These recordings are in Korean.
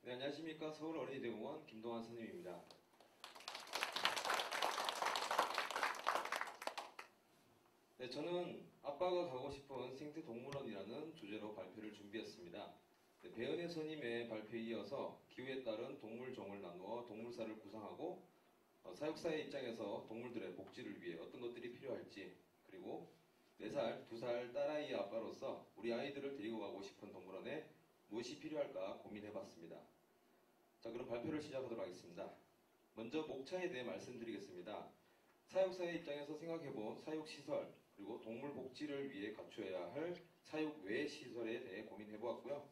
네, 안녕하십니까. 서울어린이대공원 김동환 선생님입니다. 네, 저는 아빠가 가고 싶은 생태동물원이라는 주제로 발표를 준비했습니다. 네, 배은혜 선임의 발표에 이어서 기후에 따른 동물종을 나누어 동물사를 구상하고 사육사의 입장에서 동물들의 복지를 위해 어떤 것들이 필요할지, 그리고 4살, 2살 딸아이의 아빠로서 우리 아이들을 데리고 가고 싶은 동물원에 무엇이 필요할까 고민해봤습니다. 자, 그럼 발표를 시작하도록 하겠습니다. 먼저 목차에 대해 말씀드리겠습니다. 사육사의 입장에서 생각해본 사육시설, 그리고 동물 복지를 위해 갖춰야 할 사육 외 시설에 대해 고민해보았고요.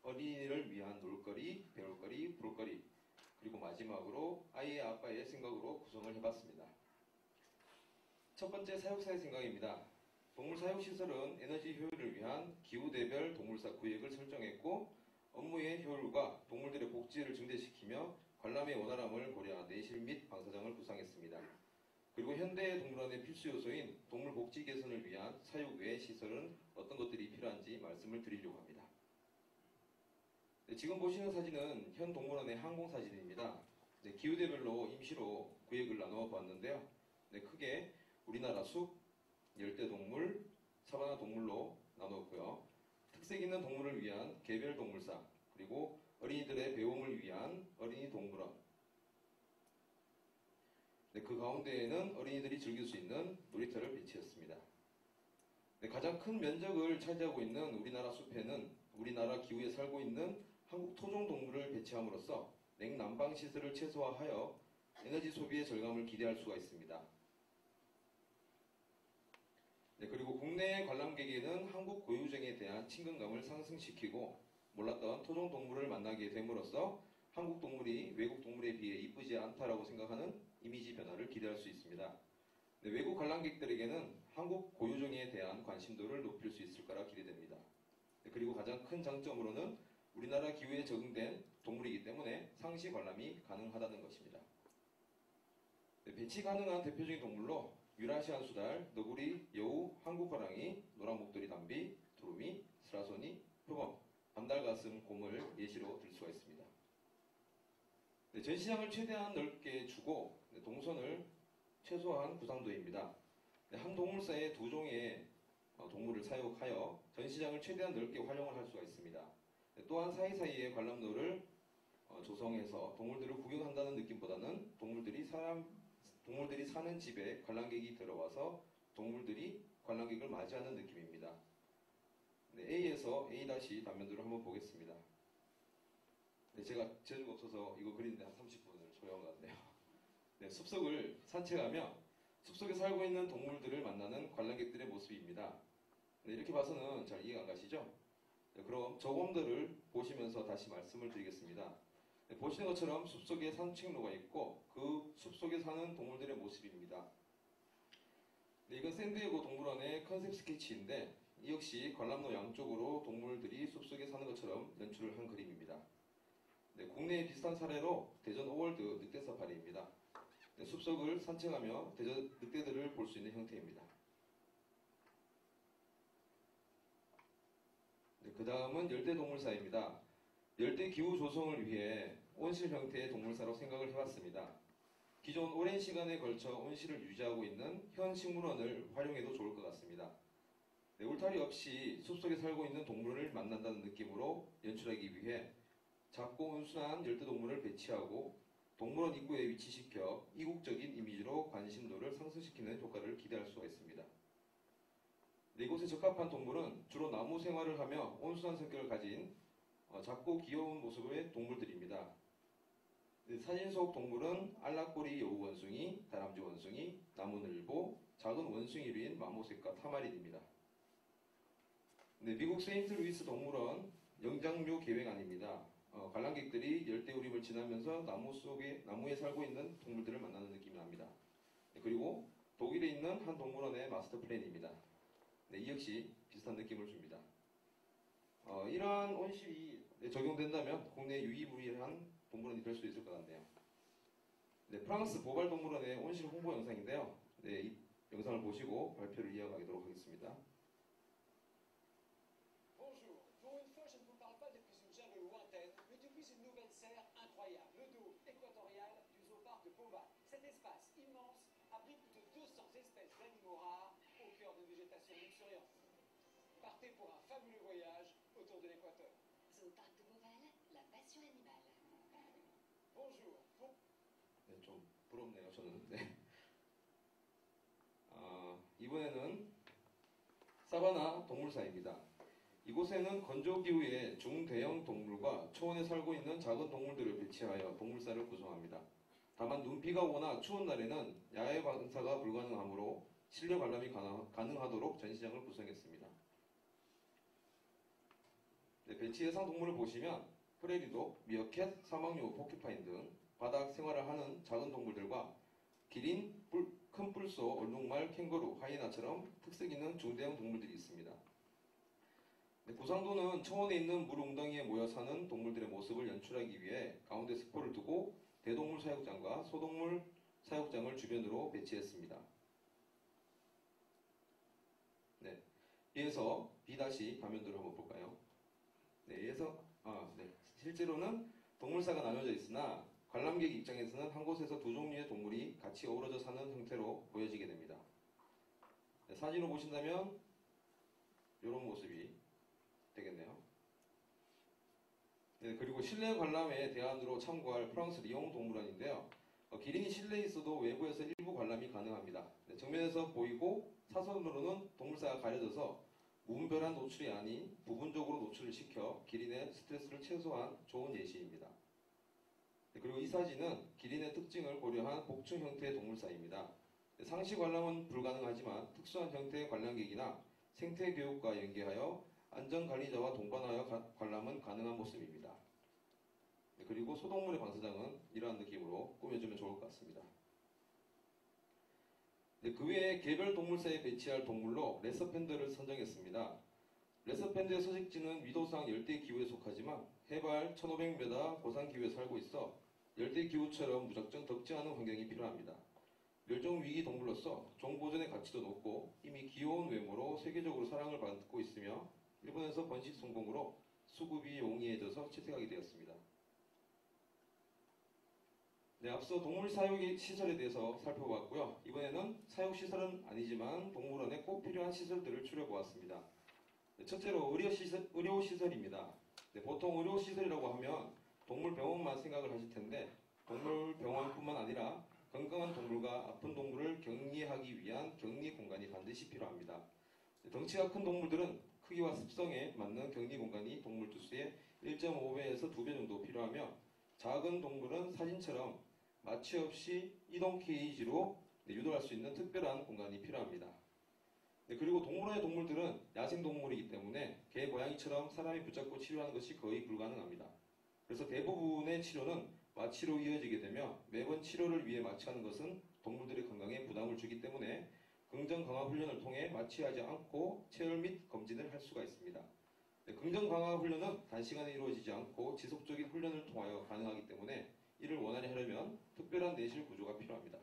어린이를 위한 놀거리, 배울거리, 볼거리, 그리고 마지막으로 아이의 아빠의 생각으로 구성을 해봤습니다. 첫 번째, 사육사의 생각입니다. 동물 사육시설은 에너지 효율을 위한 기후대별 동물사 구획을 설정했고, 업무의 효율과 동물들의 복지를 증대시키며 관람의 원활함을 고려한 내실 및 방사장을 구상했습니다. 그리고 현대 동물원의 필수 요소인 동물 복지 개선을 위한 사육 외 시설은 어떤 것들이 필요한지 말씀을 드리려고 합니다. 네, 지금 보시는 사진은 현 동물원의 항공 사진입니다. 네, 기후대별로 임시로 구획을 나누어 보았는데요. 네, 크게 우리나라 숲, 열대동물, 사바나 동물로 나누었고요. 특색 있는 동물을 위한 개별 동물사, 그리고 어린이들의 배움을 위한 어린이 동물원. 네, 그 가운데에는 어린이들이 즐길 수 있는 놀이터를 배치했습니다. 네, 가장 큰 면적을 차지하고 있는 우리나라 숲에는 우리나라 기후에 살고 있는 한국 토종 동물을 배치함으로써 냉난방 시설을 최소화하여 에너지 소비의 절감을 기대할 수가 있습니다. 네, 그리고 국내 관람객에는 한국 고유종에 대한 친근감을 상승시키고 몰랐던 토종 동물을 만나게 됨으로써 한국 동물이 외국 동물에 비해 이쁘지 않다라고 생각하는 이미지 변화를 기대할 수 있습니다. 네, 외국 관람객들에게는 한국 고유종에 대한 관심도를 높일 수 있을 거라 기대됩니다. 네, 그리고 가장 큰 장점으로는 우리나라 기후에 적응된 동물이기 때문에 상시 관람이 가능하다는 것입니다. 네, 배치 가능한 대표적인 동물로 유라시안 수달, 너구리, 여우, 한국호랑이, 노란목도리 담비, 두루미, 스라소니, 표범, 반달가슴, 곰을 예시로 들 수가 있습니다. 네, 전시장을 최대한 넓게 주고 동선을 최소화한 구상도입니다. 네, 한 동물사에 2종의 동물을 사육하여 전시장을 최대한 넓게 활용을 할 수가 있습니다. 네, 또한 사이사이에 관람로를 조성해서 동물들을 구경한다는 느낌보다는 동물들이 사는 집에 관람객이 들어와서 동물들이 관람객을 맞이하는 느낌입니다. 네, A에서 A- 단면도를 한번 보겠습니다. 네, 제가 재주가 없어서 이거 그리는데 한 30분을 소요한 것 같네요. 네, 숲속을 산책하며 숲속에 살고 있는 동물들을 만나는 관람객들의 모습입니다. 네, 이렇게 봐서는 잘 이해가 안 가시죠? 네, 그럼 저곰들을 보시면서 다시 말씀을 드리겠습니다. 네, 보시는 것처럼 숲속에 산책로가 있고 그 숲속에 사는 동물들의 모습입니다. 네, 이건 샌디에고 동물원의 컨셉 스케치인데 이 역시 관람로 양쪽으로 동물들이 숲속에 사는 것처럼 연출을 한 그림입니다. 네, 국내에 비슷한 사례로 대전 오월드 늑대 사파리입니다. 네, 숲속을 산책하며 대전 늑대들을 볼 수 있는 형태입니다. 네, 그 다음은 열대동물사입니다. 열대 기후 조성을 위해 온실 형태의 동물사로 생각을 해봤습니다. 기존 오랜 시간에 걸쳐 온실을 유지하고 있는 현 식물원을 활용해도 좋을 것 같습니다. 네, 울타리 없이 숲속에 살고 있는 동물을 만난다는 느낌으로 연출하기 위해 작고 온순한 열대동물을 배치하고 동물원 입구에 위치시켜 이국적인 이미지로 관심도를 상승시키는 효과를 기대할 수가 있습니다. 네, 이곳에 적합한 동물은 주로 나무 생활을 하며 온순한 성격을 가진 작고 귀여운 모습의 동물들입니다. 네, 사진 속 동물은 알락꼬리 여우 원숭이, 다람쥐 원숭이, 나무늘보, 작은 원숭이류인 마모색과 타마린입니다. 네, 미국 세인트루이스 동물원 영장류 계획안입니다. 관람객들이 열대우림을 지나면서 나무에 살고 있는 동물들을 만나는 느낌이 납니다. 네, 그리고 독일에 있는 한 동물원의 마스터 플랜입니다. 네, 이 역시 비슷한 느낌을 줍니다. 이러한 온실이 적용된다면 국내 유일무이한 동물원이 될 수 있을 것 같네요. 네, 프랑스 보발 동물원의 온실 홍보 영상인데요. 네, 이 영상을 보시고 발표를 이어가도록 하겠습니다. Bonjour. Pour une fois, je ne vous parle pas de cuisine jamais lointaine, serre incroyable. Le dos équatorial du zooparc de Pauva. Cet espace immense abrite plus de 200 espèces d'animaux rares au cœur d'une végétation luxuriante. Partez pour un fabuleux voyage autour de l'équateur. Zooparc de Beauval, la passion animale. Bonjour. 네, 좀 부럽네요, 저는. 네. 이번에는 사바나 동물사입니다. 이곳에는 건조기후에 중대형 동물과 초원에 살고 있는 작은 동물들을 배치하여 동물사를 구성합니다. 다만 눈비가 오거나 추운 날에는 야외 방사가 불가능하므로 실내 관람이 가능하도록 전시장을 구성했습니다. 네, 배치 예상 동물을 보시면 프레리독, 미어캣, 사막류, 포큐파인 등 바닥 생활을 하는 작은 동물들과 기린, 큰 뿔소, 얼룩말, 캥거루, 하이에나처럼 특색 있는 중대형 동물들이 있습니다. 네, 구상도는 초원에 있는 물 웅덩이에 모여 사는 동물들의 모습을 연출하기 위해 가운데 스포를 두고 대동물 사육장과 소동물 사육장을 주변으로 배치했습니다. 네, 이어서 B- 화면들을 한번 볼까요? 네, 실제로는 동물사가 나눠져 있으나 관람객 입장에서는 한 곳에서 두 종류의 동물이 같이 어우러져 사는 형태로 보여지게 됩니다. 네, 사진으로 보신다면 이런 모습이 되겠네요. 네, 그리고 실내 관람의 대안으로 참고할 프랑스 리옹 동물원인데요. 기린이 실내에 있어도 외부에서 일부 관람이 가능합니다. 네, 정면에서 보이고 사선으로는 동물사가 가려져서 무분별한 노출이 아닌 부분적으로 노출을 시켜 기린의 스트레스를 최소화한 좋은 예시입니다. 네, 그리고 이 사진은 기린의 특징을 고려한 복층 형태의 동물사입니다. 네, 상시 관람은 불가능하지만 특수한 형태의 관람객이나 생태교육과 연계하여 안전관리자와 동반하여 관람은 가능한 모습입니다. 네, 그리고 소동물의 방사장은 이러한 느낌으로 꾸며주면 좋을 것 같습니다. 네, 그 외에 개별 동물사에 배치할 동물로 레서팬더를 선정했습니다. 레서팬더의 서식지는 위도상 열대기후에 속하지만 해발 1500m 고산기후에 살고 있어 열대기후처럼 무작정 덥지 않은 환경이 필요합니다. 멸종위기 동물로서 종보존의 가치도 높고 이미 귀여운 외모로 세계적으로 사랑을 받고 있으며 일본에서 번식 성공으로 수급이 용이해져서 채택하게 되었습니다. 네, 앞서 동물 사육 시설에 대해서 살펴보았고요. 이번에는 사육 시설은 아니지만 동물원에 꼭 필요한 시설들을 추려보았습니다. 네, 첫째로 의료시설입니다. 네, 보통 의료시설이라고 하면 동물병원만 생각을 하실 텐데 동물병원뿐만 아니라 건강한 동물과 아픈 동물을 격리하기 위한 격리 공간이 반드시 필요합니다. 네, 덩치가 큰 동물들은 크기와 습성에 맞는 격리 공간이 동물 두수의 1.5배에서 2배 정도 필요하며 작은 동물은 사진처럼 마취 없이 이동 케이지로 유도할 수 있는 특별한 공간이 필요합니다. 네, 그리고 동물원의 동물들은 야생동물이기 때문에 개, 고양이처럼 사람이 붙잡고 치료하는 것이 거의 불가능합니다. 그래서 대부분의 치료는 마취로 이어지게 되며 매번 치료를 위해 마취하는 것은 동물들의 건강에 부담을 주기 때문에 긍정 강화 훈련을 통해 마취하지 않고 체열 및 검진을 할 수가 있습니다. 네, 긍정 강화 훈련은 단시간에 이루어지지 않고 지속적인 훈련을 통하여 가능하기 때문에 이를 원활히 하려면 특별한 내실 구조가 필요합니다.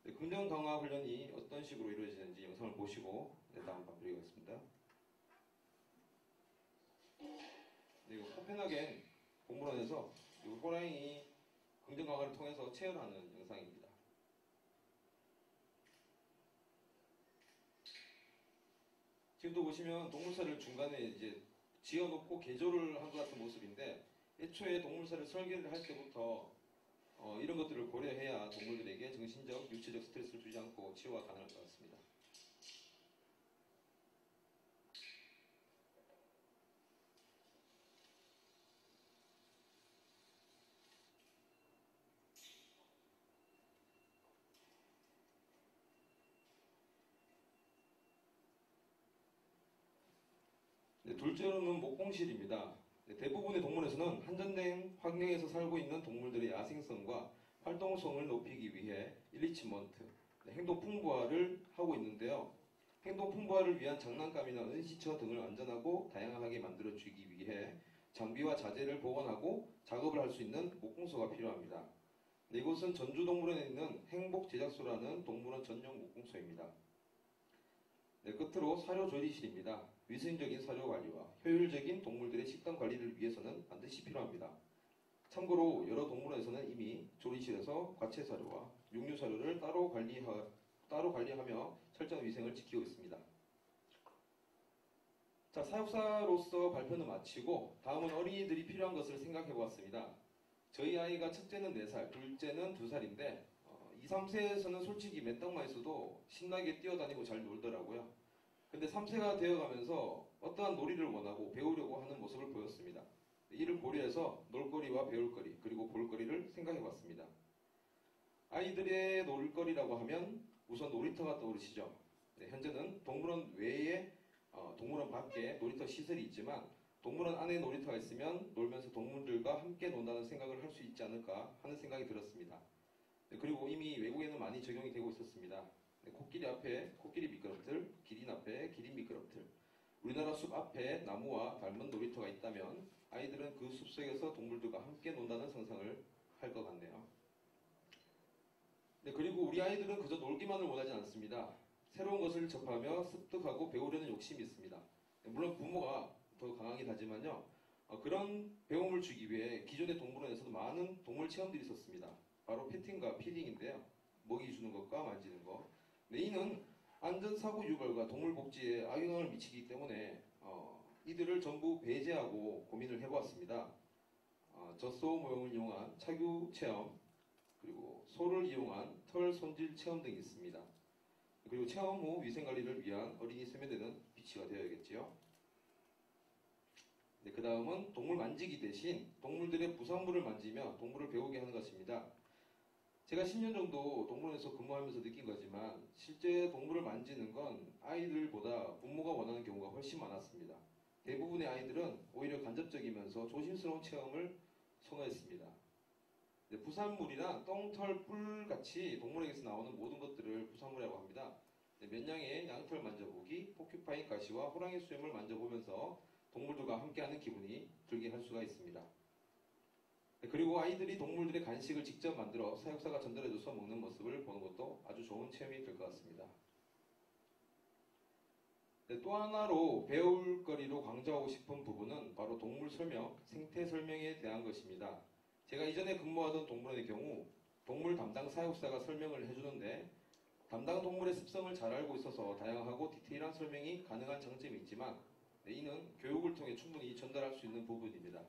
네, 긍정 강화 훈련이 어떤 식으로 이루어지는지 영상을 보시고 다음 봐드리겠습니다. 네, 코펜하겐 동물원에서 호랑이 긍정 강화를 통해서 체열하는 영상입니다. 지금도 보시면 동물사를 중간에 이제 지어놓고 개조를 한 것 같은 모습인데 애초에 동물사를 설계를 할 때부터 이런 것들을 고려해야 동물들에게 정신적, 육체적 스트레스를 주지 않고 치료가 가능할 것 같습니다. 네, 둘째로는 목공실입니다. 네, 대부분의 동물에서는 한정된 환경에서 살고 있는 동물들의 야생성과 활동성을 높이기 위해 일리치먼트, 행동 풍부화를 하고 있는데요. 행동 풍부화를 위한 장난감이나 은시처 등을 안전하고 다양하게 만들어주기 위해 장비와 자재를 보관하고 작업을 할 수 있는 목공소가 필요합니다. 네, 이곳은 전주동물원에 있는 행복제작소라는 동물원 전용 목공소입니다. 네, 끝으로 사료조리실입니다. 위생적인 사료 관리와 효율적인 동물들의 식단 관리를 위해서는 반드시 필요합니다. 참고로 여러 동물원에서는 이미 조리실에서 과체 사료와 육류 사료를 따로 관리하며 철저한 위생을 지키고 있습니다. 자, 사육사로서 발표는 마치고 다음은 어린이들이 필요한 것을 생각해 보았습니다. 저희 아이가 첫째는 4살, 둘째는 2살인데 2, 3세에서는 솔직히 맨땅만 있어도 신나게 뛰어다니고 잘 놀더라고요. 근데 3세가 되어가면서 어떠한 놀이를 원하고 배우려고 하는 모습을 보였습니다. 이를 고려해서 놀거리와 배울거리 그리고 볼거리를 생각해 봤습니다. 아이들의 놀거리라고 하면 우선 놀이터가 떠오르시죠. 네, 현재는 동물원 외에 동물원 밖에 놀이터 시설이 있지만 동물원 안에 놀이터가 있으면 놀면서 동물들과 함께 논다는 생각을 할 수 있지 않을까 하는 생각이 들었습니다. 네, 그리고 이미 외국에는 많이 적용이 되고 있었습니다. 네, 코끼리 앞에 코끼리 미끄럼틀, 기린 앞에 기린 미끄럼틀, 우리나라 숲 앞에 나무와 닮은 놀이터가 있다면 아이들은 그 숲속에서 동물들과 함께 논다는 상상을 할 것 같네요. 네, 그리고 우리 아이들은 그저 놀기만을 원하지 않습니다. 새로운 것을 접하며 습득하고 배우려는 욕심이 있습니다. 네, 물론 부모가 더 강하긴 하지만요. 그런 배움을 주기 위해 기존의 동물원에서도 많은 동물 체험들이 있었습니다. 바로 패팅과 피딩인데요. 먹이 주는 것과 만지는 것. 네, 이는 안전사고 유발과 동물 복지에 악영향을 미치기 때문에 이들을 전부 배제하고 고민을 해보았습니다. 젖소 모형을 이용한 착유 체험, 그리고 소를 이용한 털 손질 체험 등이 있습니다. 그리고 체험 후 위생관리를 위한 어린이 세면대는 비치가 되어야겠지요. 네, 그 다음은 동물 만지기 대신 동물들의 부산물을 만지며 동물을 배우게 하는 것입니다. 제가 10년 정도 동물원에서 근무하면서 느낀 거지만 실제 동물을 만지는 건 아이들보다 부모가 원하는 경우가 훨씬 많았습니다. 대부분의 아이들은 오히려 간접적이면서 조심스러운 체험을 선호했습니다. 네, 부산물이란 똥, 털, 뿔 같이 동물에게서 나오는 모든 것들을 부산물이라고 합니다. 네, 면양의 양털 만져보기, 포큐파인 가시와 호랑이 수염을 만져보면서 동물들과 함께하는 기분이 들게 할 수가 있습니다. 네, 그리고 아이들이 동물들의 간식을 직접 만들어 사육사가 전달해줘서 먹는 모습을 보는 것도 아주 좋은 체험이 될 것 같습니다. 네, 또 하나로 배울 거리로 강조하고 싶은 부분은 바로 동물 설명, 생태 설명에 대한 것입니다. 제가 이전에 근무하던 동물원의 경우 동물 담당 사육사가 설명을 해주는데 담당 동물의 습성을 잘 알고 있어서 다양하고 디테일한 설명이 가능한 장점이 있지만 이는 교육을 통해 충분히 전달할 수 있는 부분입니다.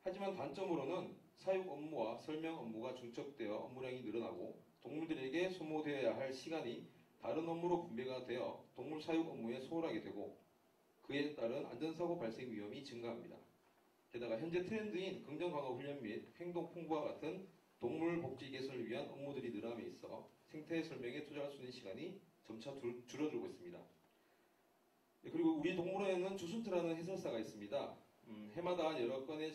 하지만 단점으로는 사육 업무와 설명 업무가 중첩되어 업무량이 늘어나고 동물들에게 소모되어야 할 시간이 다른 업무로 분배가 되어 동물 사육 업무에 소홀하게 되고 그에 따른 안전사고 발생 위험이 증가합니다. 게다가 현재 트렌드인 긍정강화 훈련 및 행동 풍부와 같은 동물 복지 개선을 위한 업무들이 늘어남에 있어 생태 설명에 투자할 수 있는 시간이 점차 줄어들고 있습니다. 그리고 우리 동물원에는 주순트라는 해설사가 있습니다. 해마다 여러 건의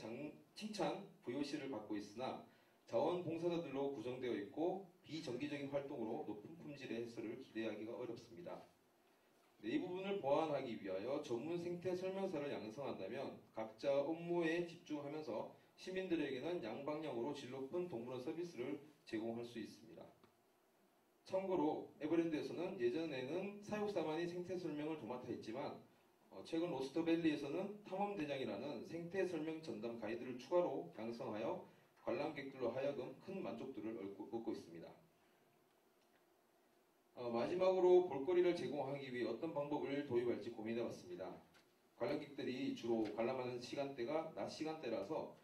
칭찬, VOC를 받고 있으나 자원봉사자들로 구성되어 있고 비정기적인 활동으로 높은 품질의 해설을 기대하기가 어렵습니다. 이 부분을 보완하기 위하여 전문 생태 설명서를 양성한다면 각자 업무에 집중하면서 시민들에게는 양방향으로 질 높은 동물원 서비스를 제공할 수 있습니다. 참고로 에버랜드에서는 예전에는 사육사만이 생태 설명을 도맡아 했지만 최근 로스터밸리에서는 탐험대장이라는 생태 설명 전담 가이드를 추가로 양성하여 관람객들로 하여금 큰 만족도를 얻고 있습니다. 마지막으로 볼거리를 제공하기 위해 어떤 방법을 도입할지 고민해봤습니다. 관람객들이 주로 관람하는 시간대가 낮 시간대라서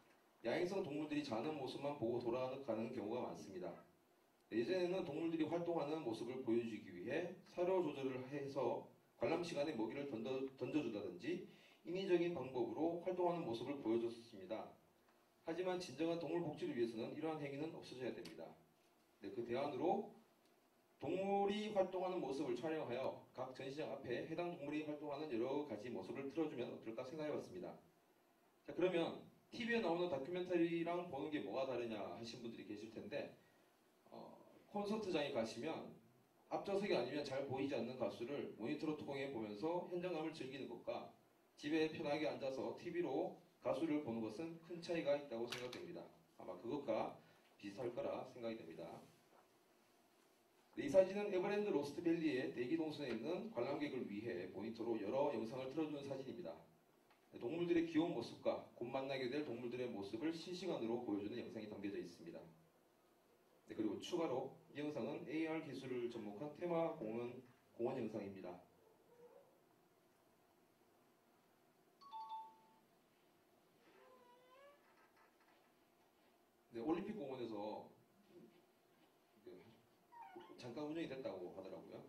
야행성 동물들이 자는 모습만 보고 돌아가는 경우가 많습니다. 예전에는 동물들이 활동하는 모습을 보여주기 위해 사료 조절을 해서 관람 시간에 먹이를 던져주다든지 인위적인 방법으로 활동하는 모습을 보여줬습니다. 하지만 진정한 동물 복지를 위해서는 이러한 행위는 없어져야 됩니다. 네, 그 대안으로 동물이 활동하는 모습을 촬영하여 각 전시장 앞에 해당 동물이 활동하는 여러 가지 모습을 틀어주면 어떨까 생각해봤습니다. 자, 그러면 TV에 나오는 다큐멘터리랑 보는 게 뭐가 다르냐 하신 분들이 계실 텐데 콘서트장에 가시면 앞좌석이 아니면 잘 보이지 않는 가수를 모니터로 통해 보면서 현장감을 즐기는 것과 집에 편하게 앉아서 TV로 가수를 보는 것은 큰 차이가 있다고 생각됩니다. 아마 그것과 비슷할 거라 생각이 됩니다. 이 사진은 에버랜드 로스트밸리의 대기동선에 있는 관람객을 위해 모니터로 여러 영상을 틀어주는 사진입니다. 동물들의 귀여운 모습과 곧 만나게 될 동물들의 모습을 실시간으로 보여주는 영상이 담겨져 있습니다. 네, 그리고 추가로 이 영상은 AR 기술을 접목한 테마 공원 영상입니다. 네, 올림픽 공원에서 잠깐 운영이 됐다고 하더라고요.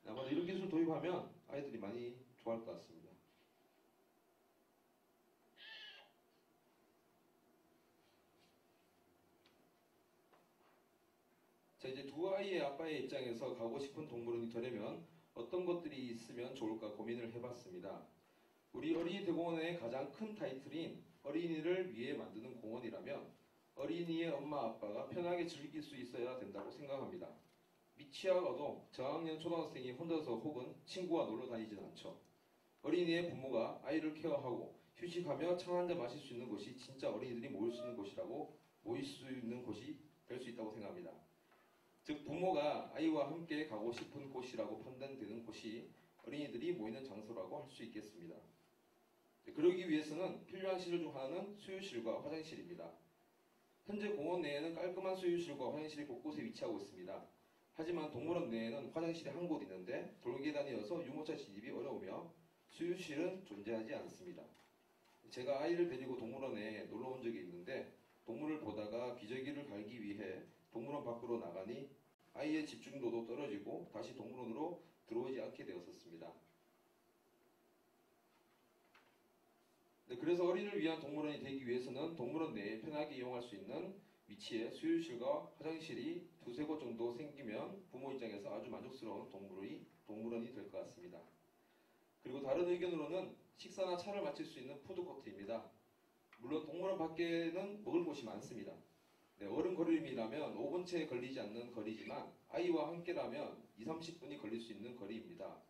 아마도 이런 기술 도입하면 아이들이 많이 좋아할 것 같습니다. 자, 이제 두 아이의 아빠의 입장에서 가고 싶은 동물원이 되려면 어떤 것들이 있으면 좋을까 고민을 해봤습니다. 우리 어린이 대공원의 가장 큰 타이틀인 어린이를 위해 만드는 공원이라면 어린이의 엄마 아빠가 편하게 즐길 수 있어야 된다고 생각합니다. 미취학어도 저학년 초등학생이 혼자서 혹은 친구와 놀러 다니진 않죠. 어린이의 부모가 아이를 케어하고 휴식하며 차 한잔 마실 수 있는 곳이 진짜 어린이들이 모일 수 있는 곳이 될 수 있다고 생각합니다. 즉 부모가 아이와 함께 가고 싶은 곳이라고 판단되는 곳이 어린이들이 모이는 장소라고 할 수 있겠습니다. 그러기 위해서는 필요한 시설 중 하나는 수유실과 화장실입니다. 현재 공원 내에는 깔끔한 수유실과 화장실이 곳곳에 위치하고 있습니다. 하지만 동물원 내에는 화장실이 한 곳 있는데 돌계단이어서 유모차 진입이 어려우며 수유실은 존재하지 않습니다. 제가 아이를 데리고 동물원에 놀러 온 적이 있는데 동물을 보다가 기저귀를 갈기 위해 동물원 밖으로 나가니 아이의 집중도도 떨어지고 다시 동물원으로 들어오지 않게 되었었습니다. 네, 그래서 어린이를 위한 동물원이 되기 위해서는 동물원 내에 편하게 이용할 수 있는 위치에 수유실과 화장실이 두세 곳 정도 생기면 부모 입장에서 아주 만족스러운 동물원이 될 것 같습니다. 그리고 다른 의견으로는 식사나 차를 마실 수 있는 푸드코트입니다. 물론 동물원 밖에는 먹을 곳이 많습니다. 네, 어른 걸음이라면 5분 채 걸리지 않는 거리지만 아이와 함께라면 20-30분이 걸릴 수 있는 거리입니다.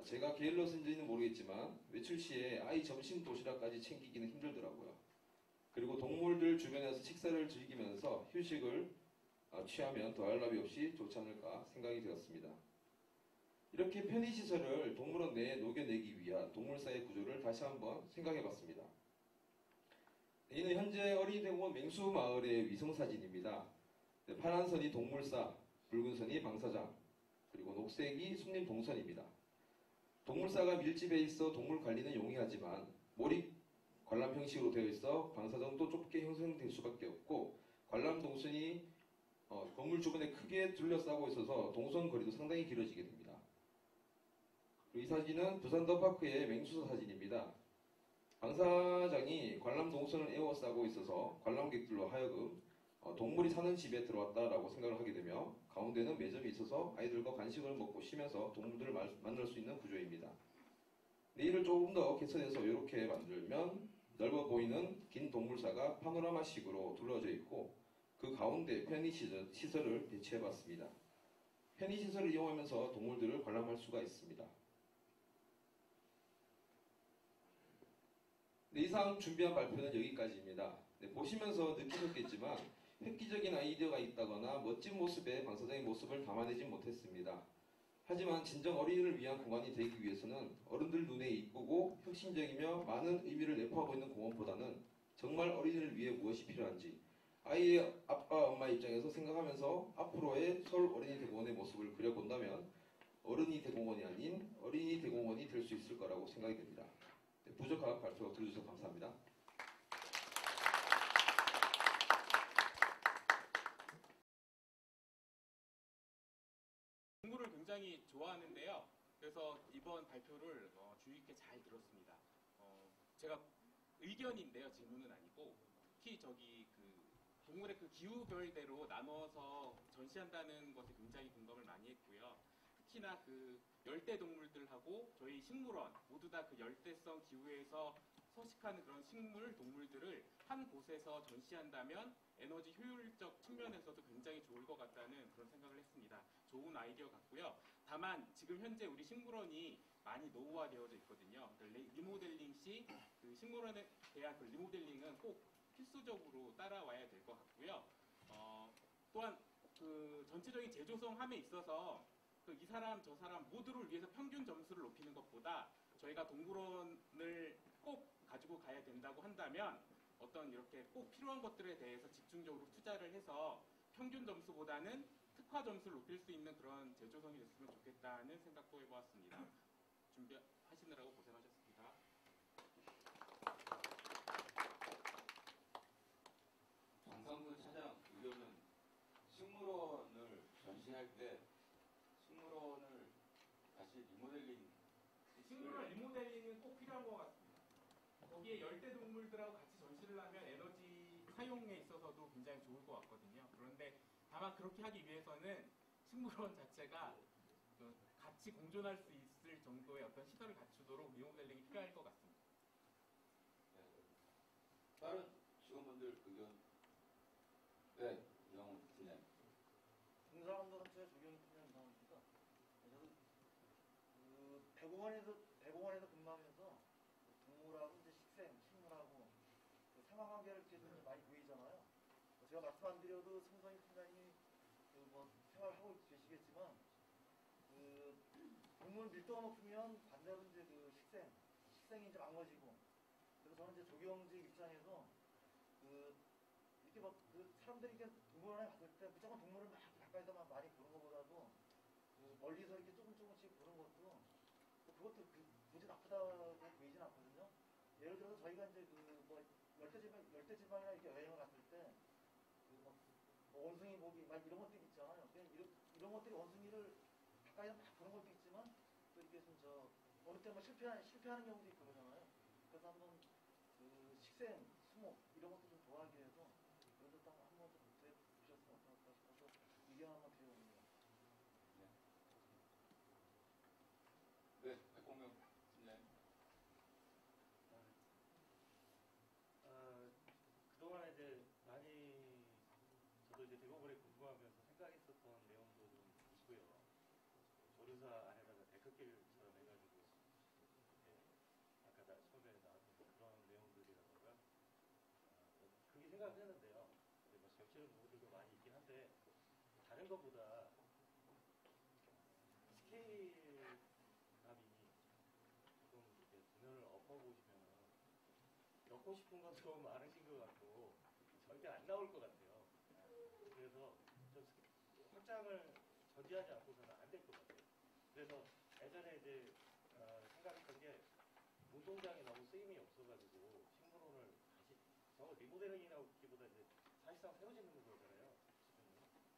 제가 게을러서인지는 모르겠지만 외출 시에 아이 점심 도시락까지 챙기기는 힘들더라고요. 그리고 동물들 주변에서 식사를 즐기면서 휴식을 취하면 더할 나위 없이 좋지 않을까 생각이 되었습니다. 이렇게 편의시설을 동물원 내에 녹여내기 위한 동물사의 구조를 다시 한번 생각해봤습니다. 이는 현재 어린이대공원 맹수마을의 위성사진입니다. 파란 선이 동물사, 붉은 선이 방사장, 그리고 녹색이 숭림동선입니다. 동물사가 밀집해 있어 동물 관리는 용이하지만 몰입 관람 형식으로 되어 있어 방사정도 좁게 형성될 수밖에 없고 관람 동선이 건물 주변에 크게 둘러싸고 있어서 동선 거리도 상당히 길어지게 됩니다. 이 사진은 부산 더파크의 맹수사 사진입니다. 방사장이 관람 동선을 에워싸고 있어서 관람객들로 하여금 동물이 사는 집에 들어왔다라고 생각을 하게 되며 가운데는 매점이 있어서 아이들과 간식을 먹고 쉬면서 동물들을 만날 수 있는 구조입니다. 이를 조금 더 개선해서 이렇게 만들면 넓어 보이는 긴 동물사가 파노라마식으로 둘러져 있고 그 가운데 편의시설을 배치해봤습니다. 편의시설을 이용하면서 동물들을 관람할 수가 있습니다. 네, 이상 준비한 발표는 여기까지입니다. 네, 보시면서 느끼셨겠지만 획기적인 아이디어가 있다거나 멋진 모습의 방사적인 모습을 담아내지 못했습니다. 하지만 진정 어린이를 위한 공간이 되기 위해서는 어른들 눈에 이쁘고 혁신적이며 많은 의미를 내포하고 있는 공원보다는 정말 어린이를 위해 무엇이 필요한지 아이의 아빠, 엄마 입장에서 생각하면서 앞으로의 서울 어린이 대공원의 모습을 그려본다면 어른이 대공원이 아닌 어린이 대공원이 될 수 있을 거라고 생각이 됩니다. 네, 부족한 발표 들어주셔서 감사합니다. 동물을 굉장히 좋아하는데요. 그래서 이번 발표를 주의 깊게 잘 들었습니다. 제가 의견인데요, 질문은 아니고 특히 동물의 그 기후별대로 나눠서 전시한다는 것에 굉장히 공감을 많이 했고요. 특히나 그 열대 동물들하고 저희 식물원 모두 다 그 열대성 기후에서 서식하는 그런 동물들을 한 곳에서 전시한다면 에너지 효율적 측면에서도 굉장히 좋을 것 같다는 그런 생각을 했습니다. 좋은 아이디어 같고요. 다만 지금 현재 우리 식물원이 많이 노후화되어져 있거든요. 리모델링 시 그 식물원에 대한 그 리모델링은 꼭 필수적으로 따라와야 될 것 같고요. 또한 그 전체적인 제조성함에 있어서 이 사람 저 사람 모두를 위해서 평균 점수를 높이는 것보다 저희가 동물원을 꼭 가지고 가야 된다고 한다면 어떤 이렇게 꼭 필요한 것들에 대해서 집중적으로 투자를 해서 평균 점수보다는 특화 점수를 높일 수 있는 그런 제조성이 됐으면 좋겠다는 생각도 해보았습니다. 준비하시느라고 고생하셨습니다. 정상근 차장 의견은 식물원을 전시할 때 식물원을 다시 리모델링 식물원 리모델링은 꼭 필요한 것 같습니다. 거기에 열대 동물들하고 같이 전시를 하면 에너지 사용에 있어서도 굉장히 좋을 것 같거든요. 그런데 다만 그렇게 하기 위해서는 식물원 자체가 같이 공존할 수 있을 정도의 어떤 시설을 갖추도록 리모델링이 필요할 것 같습니다. 다른 직원분들 의견. 네, 이영훈 팀장. 동사람들한테 적용이 되는 이상입니다. 저도 대공원에서 근무하면서 동물하고 이제 식물하고 상하관계를 이렇게 좀 많이 보이잖아요. 제가 말씀 안 드려도 성선이 팀장이 생활하고 계시겠지만 동물 밀도가 높으면 반대로 이제 식생이 이제 망가지고, 그래서 저는 이제 조경직 입장에서 이렇게 사람들이 이렇게 동물원에 갔을 때 무조건 동물을 막 가까이서 많이 보는 것보다도 멀리서 이렇게 조금씩 보는 것도 그것도 굳이 나쁘다고 보이진 않거든요. 예를 들어서 저희가 이제 열대지방이나 이렇게 여행을 갔을 때 원숭이 보기 막 이런 것들이 있잖아요. 이런 것들이 원숭이를 가까이서 막 보는 것도 있지만 또 이렇게 어느 때 실패하는 경우도 있고 그러잖아요. 그래서 한번 식생, 수목 이런 것도 좀 도와하기 위해서 그래도 딱 한번 좀 못해 주셨으면 어떨까 싶어서 의견 한번 드려봅니다. 네, 백공명 팀장. 그동안에 이제 많이 저도 이제 대법원에 근무하면서 생각했었던 내용도 좀 있고요. 조류사 안에다가 데크길처럼 해가지고 아까 처음에 나왔던 그런 내용들이라든가 그게 생각을 했는데요. 근데 겹치는 부분들도 많이 있긴 한데 다른 것보다 스케일감이 조금 이렇게 두면을 엎어보시면 넣고 싶은 건 좀 많으신 것 같고 절대 안 나올 것 같아요. 그래서 좀 확장을 전제하지 않고서는 안 될 것 같아요. 그래서 예전에 이제 생각했던 게 운동장이 너무 쓰임이 없어가지고 식물원을 다시 리모델링이라고 기보다 이제 사실상 새로 짓는 거잖아요.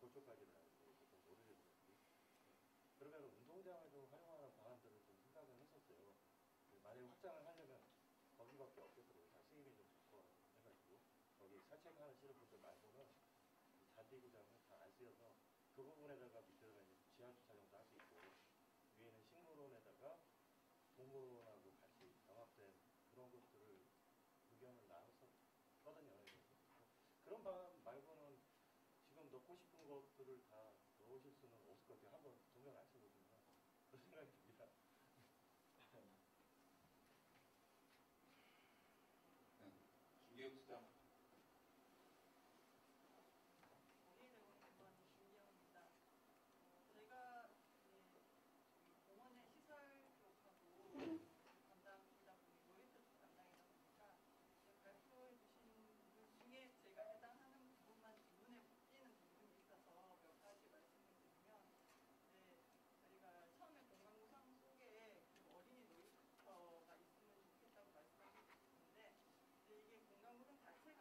골조까지 다 오래돼서 그러면 운동장을 좀 활용하는 방안들을 좀 생각을 했었어요. 만약에 확장을 하려면 거기밖에 없겠더라고요. 다 쓰임이 좀 좋고 해가지고 거기 산책하는 실업분들 말고는 잔디구장은 다 안 쓰여서 그 부분에다가 밑에다가 이제 지하 주차장도 할 수 있고 위에는 식물원에다가 동물원하고 같이 병합된 그런 것들을 의견을 나눴었거든요. 그런 방안 말고는 지금 넣고 싶은 것들을 다 넣으실 수는 없을 것 같아요. 한번 조명 안 쳐보시면 그런 생각이 듭니다. 네, 김계욱 수장. 공예대원 공무원 김기영입니다. 저희가 공원의 시설 교육하고 담당이다 보니 노예도 쪽 담당이다 보니까 발표해 주신 부분 중에 제가 해당하는 부분만 눈에 띄는 부분이 있어서 몇 가지 말씀을 드리면, 저희가 처음에 공간구상 속에 어린이 놀이터가 있으면 좋겠다고 말씀하셨는데 이게 공간구상 자체가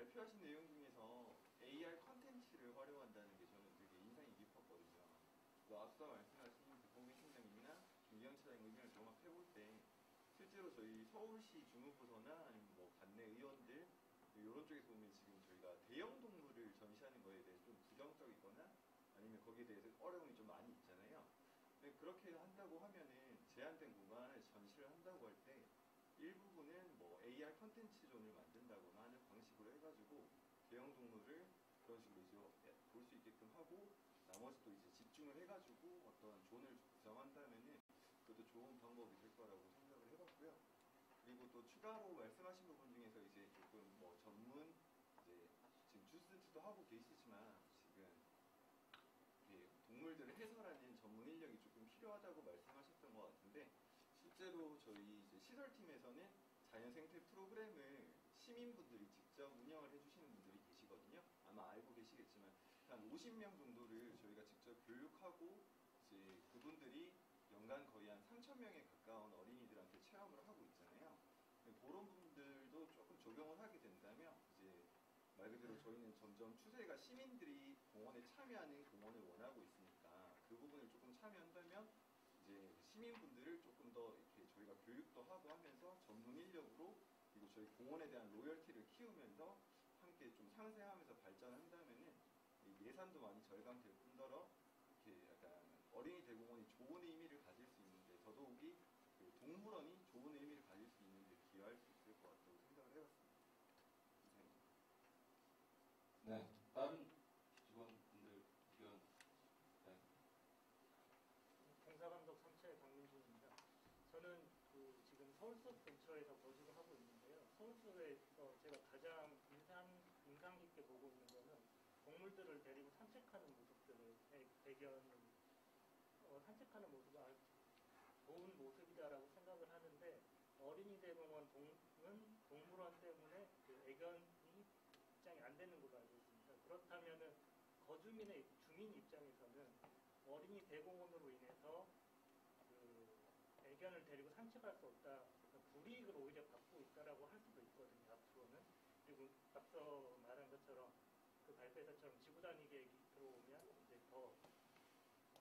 발표하신 내용 중에서 AR 컨텐츠를 활용한다는 게 저는 되게 인상이 깊었거든요. 뭐 앞서 말씀하신 백봉민 팀장님이나 김기영 차장님 의견을 종합해볼 때 실제로 저희 서울시 주무부서나 아니면 뭐 관내 의원들 이런 쪽에서 보면 지금 저희가 대형 동물을 전시하는 거에 대해서 좀 부정적이거나 아니면 거기에 대해서 어려움이 좀 많이 있잖아요. 근데 그렇게 한다고 하면은 제한된 공간을 전시를 한다고 할 때 일부분은 뭐 AR 컨텐츠 존을 만든다거나 하는 방식으로 해가지고 대형 동물을 그런 식으로 이제 볼 수 있게끔 하고 나머지 또 이제 집중을 해가지고 어떤 존을 구성한다면은 그것도 좋은 방법이 될 거라고 생각을 해봤고요. 그리고 또 추가로 말씀하신 부분 중에서 이제 조금 뭐 전문 이제 지금 주스트도 하고 계시지만 지금 이게 동물들을 해설하는 전문 인력이 조금 필요하다고 말씀하셨던 것 같은데 실제로 저희 이제 시설팀에서는 자연생태 프로그램을 시민분들이 직접 운영을 해주시는 분들이 계시거든요. 아마 알고 계시겠지만 한 50명 정도를 저희가 직접 교육하고 이제 그분들이 연간 거의 한 3,000명에 가까운 어린이들한테 체험을 하고 있잖아요. 그런 부분들도 조금 적용을 하게 된다면 이제 말 그대로 저희는 점점 추세가 시민들이 공원에 참여하는 공원을 원하고 있으니까 그 부분을 조금 참여한다면 이제 시민분들을 조금 더 이렇게 저희가 교육도 하고 하면서 전문 인력으로 그리고 저희 공원에 대한 로열티를 키우면서 함께 좀 상생하면서 발전한다면은 예산도 많이 절감될 뿐더러 이렇게 약간 어린이 대공원이 좋은 의미를 가질 수 있는데 더더욱이 그 동물원이 좋은 의미를 가질 수 있는데 기여할 수 있을 것 같다고 생각을 해봤습니다. 이상입니다. 네, 다른 직원분들 의견. 네. 공사감독 3차의 박민준입니다. 저는 그 지금 서울숲 근처에서 거주를 하고 있는데요. 서울숲에서 제가 가장 인상 깊게 보고 있는 거는 동물들을 데리고 산책하는 모습들을 배경을 산책하는 모습이 아주 좋은 모습이다라고 생각을 하는데 어린이 대공원은 동물원 때문에 그 애견이 입장이 안 되는 걸로 알고 있습니다. 그렇다면은 거주민의 주민 입장에서는 어린이 대공원으로 인해서 그 애견을 데리고 산책할 수 없다, 불이익을 오히려 받고 있다라고 할 수도 있거든요. 앞으로는. 그리고 앞서 말한 것처럼 그 발표에서처럼 지구단위 계획이 들어오면 이제 더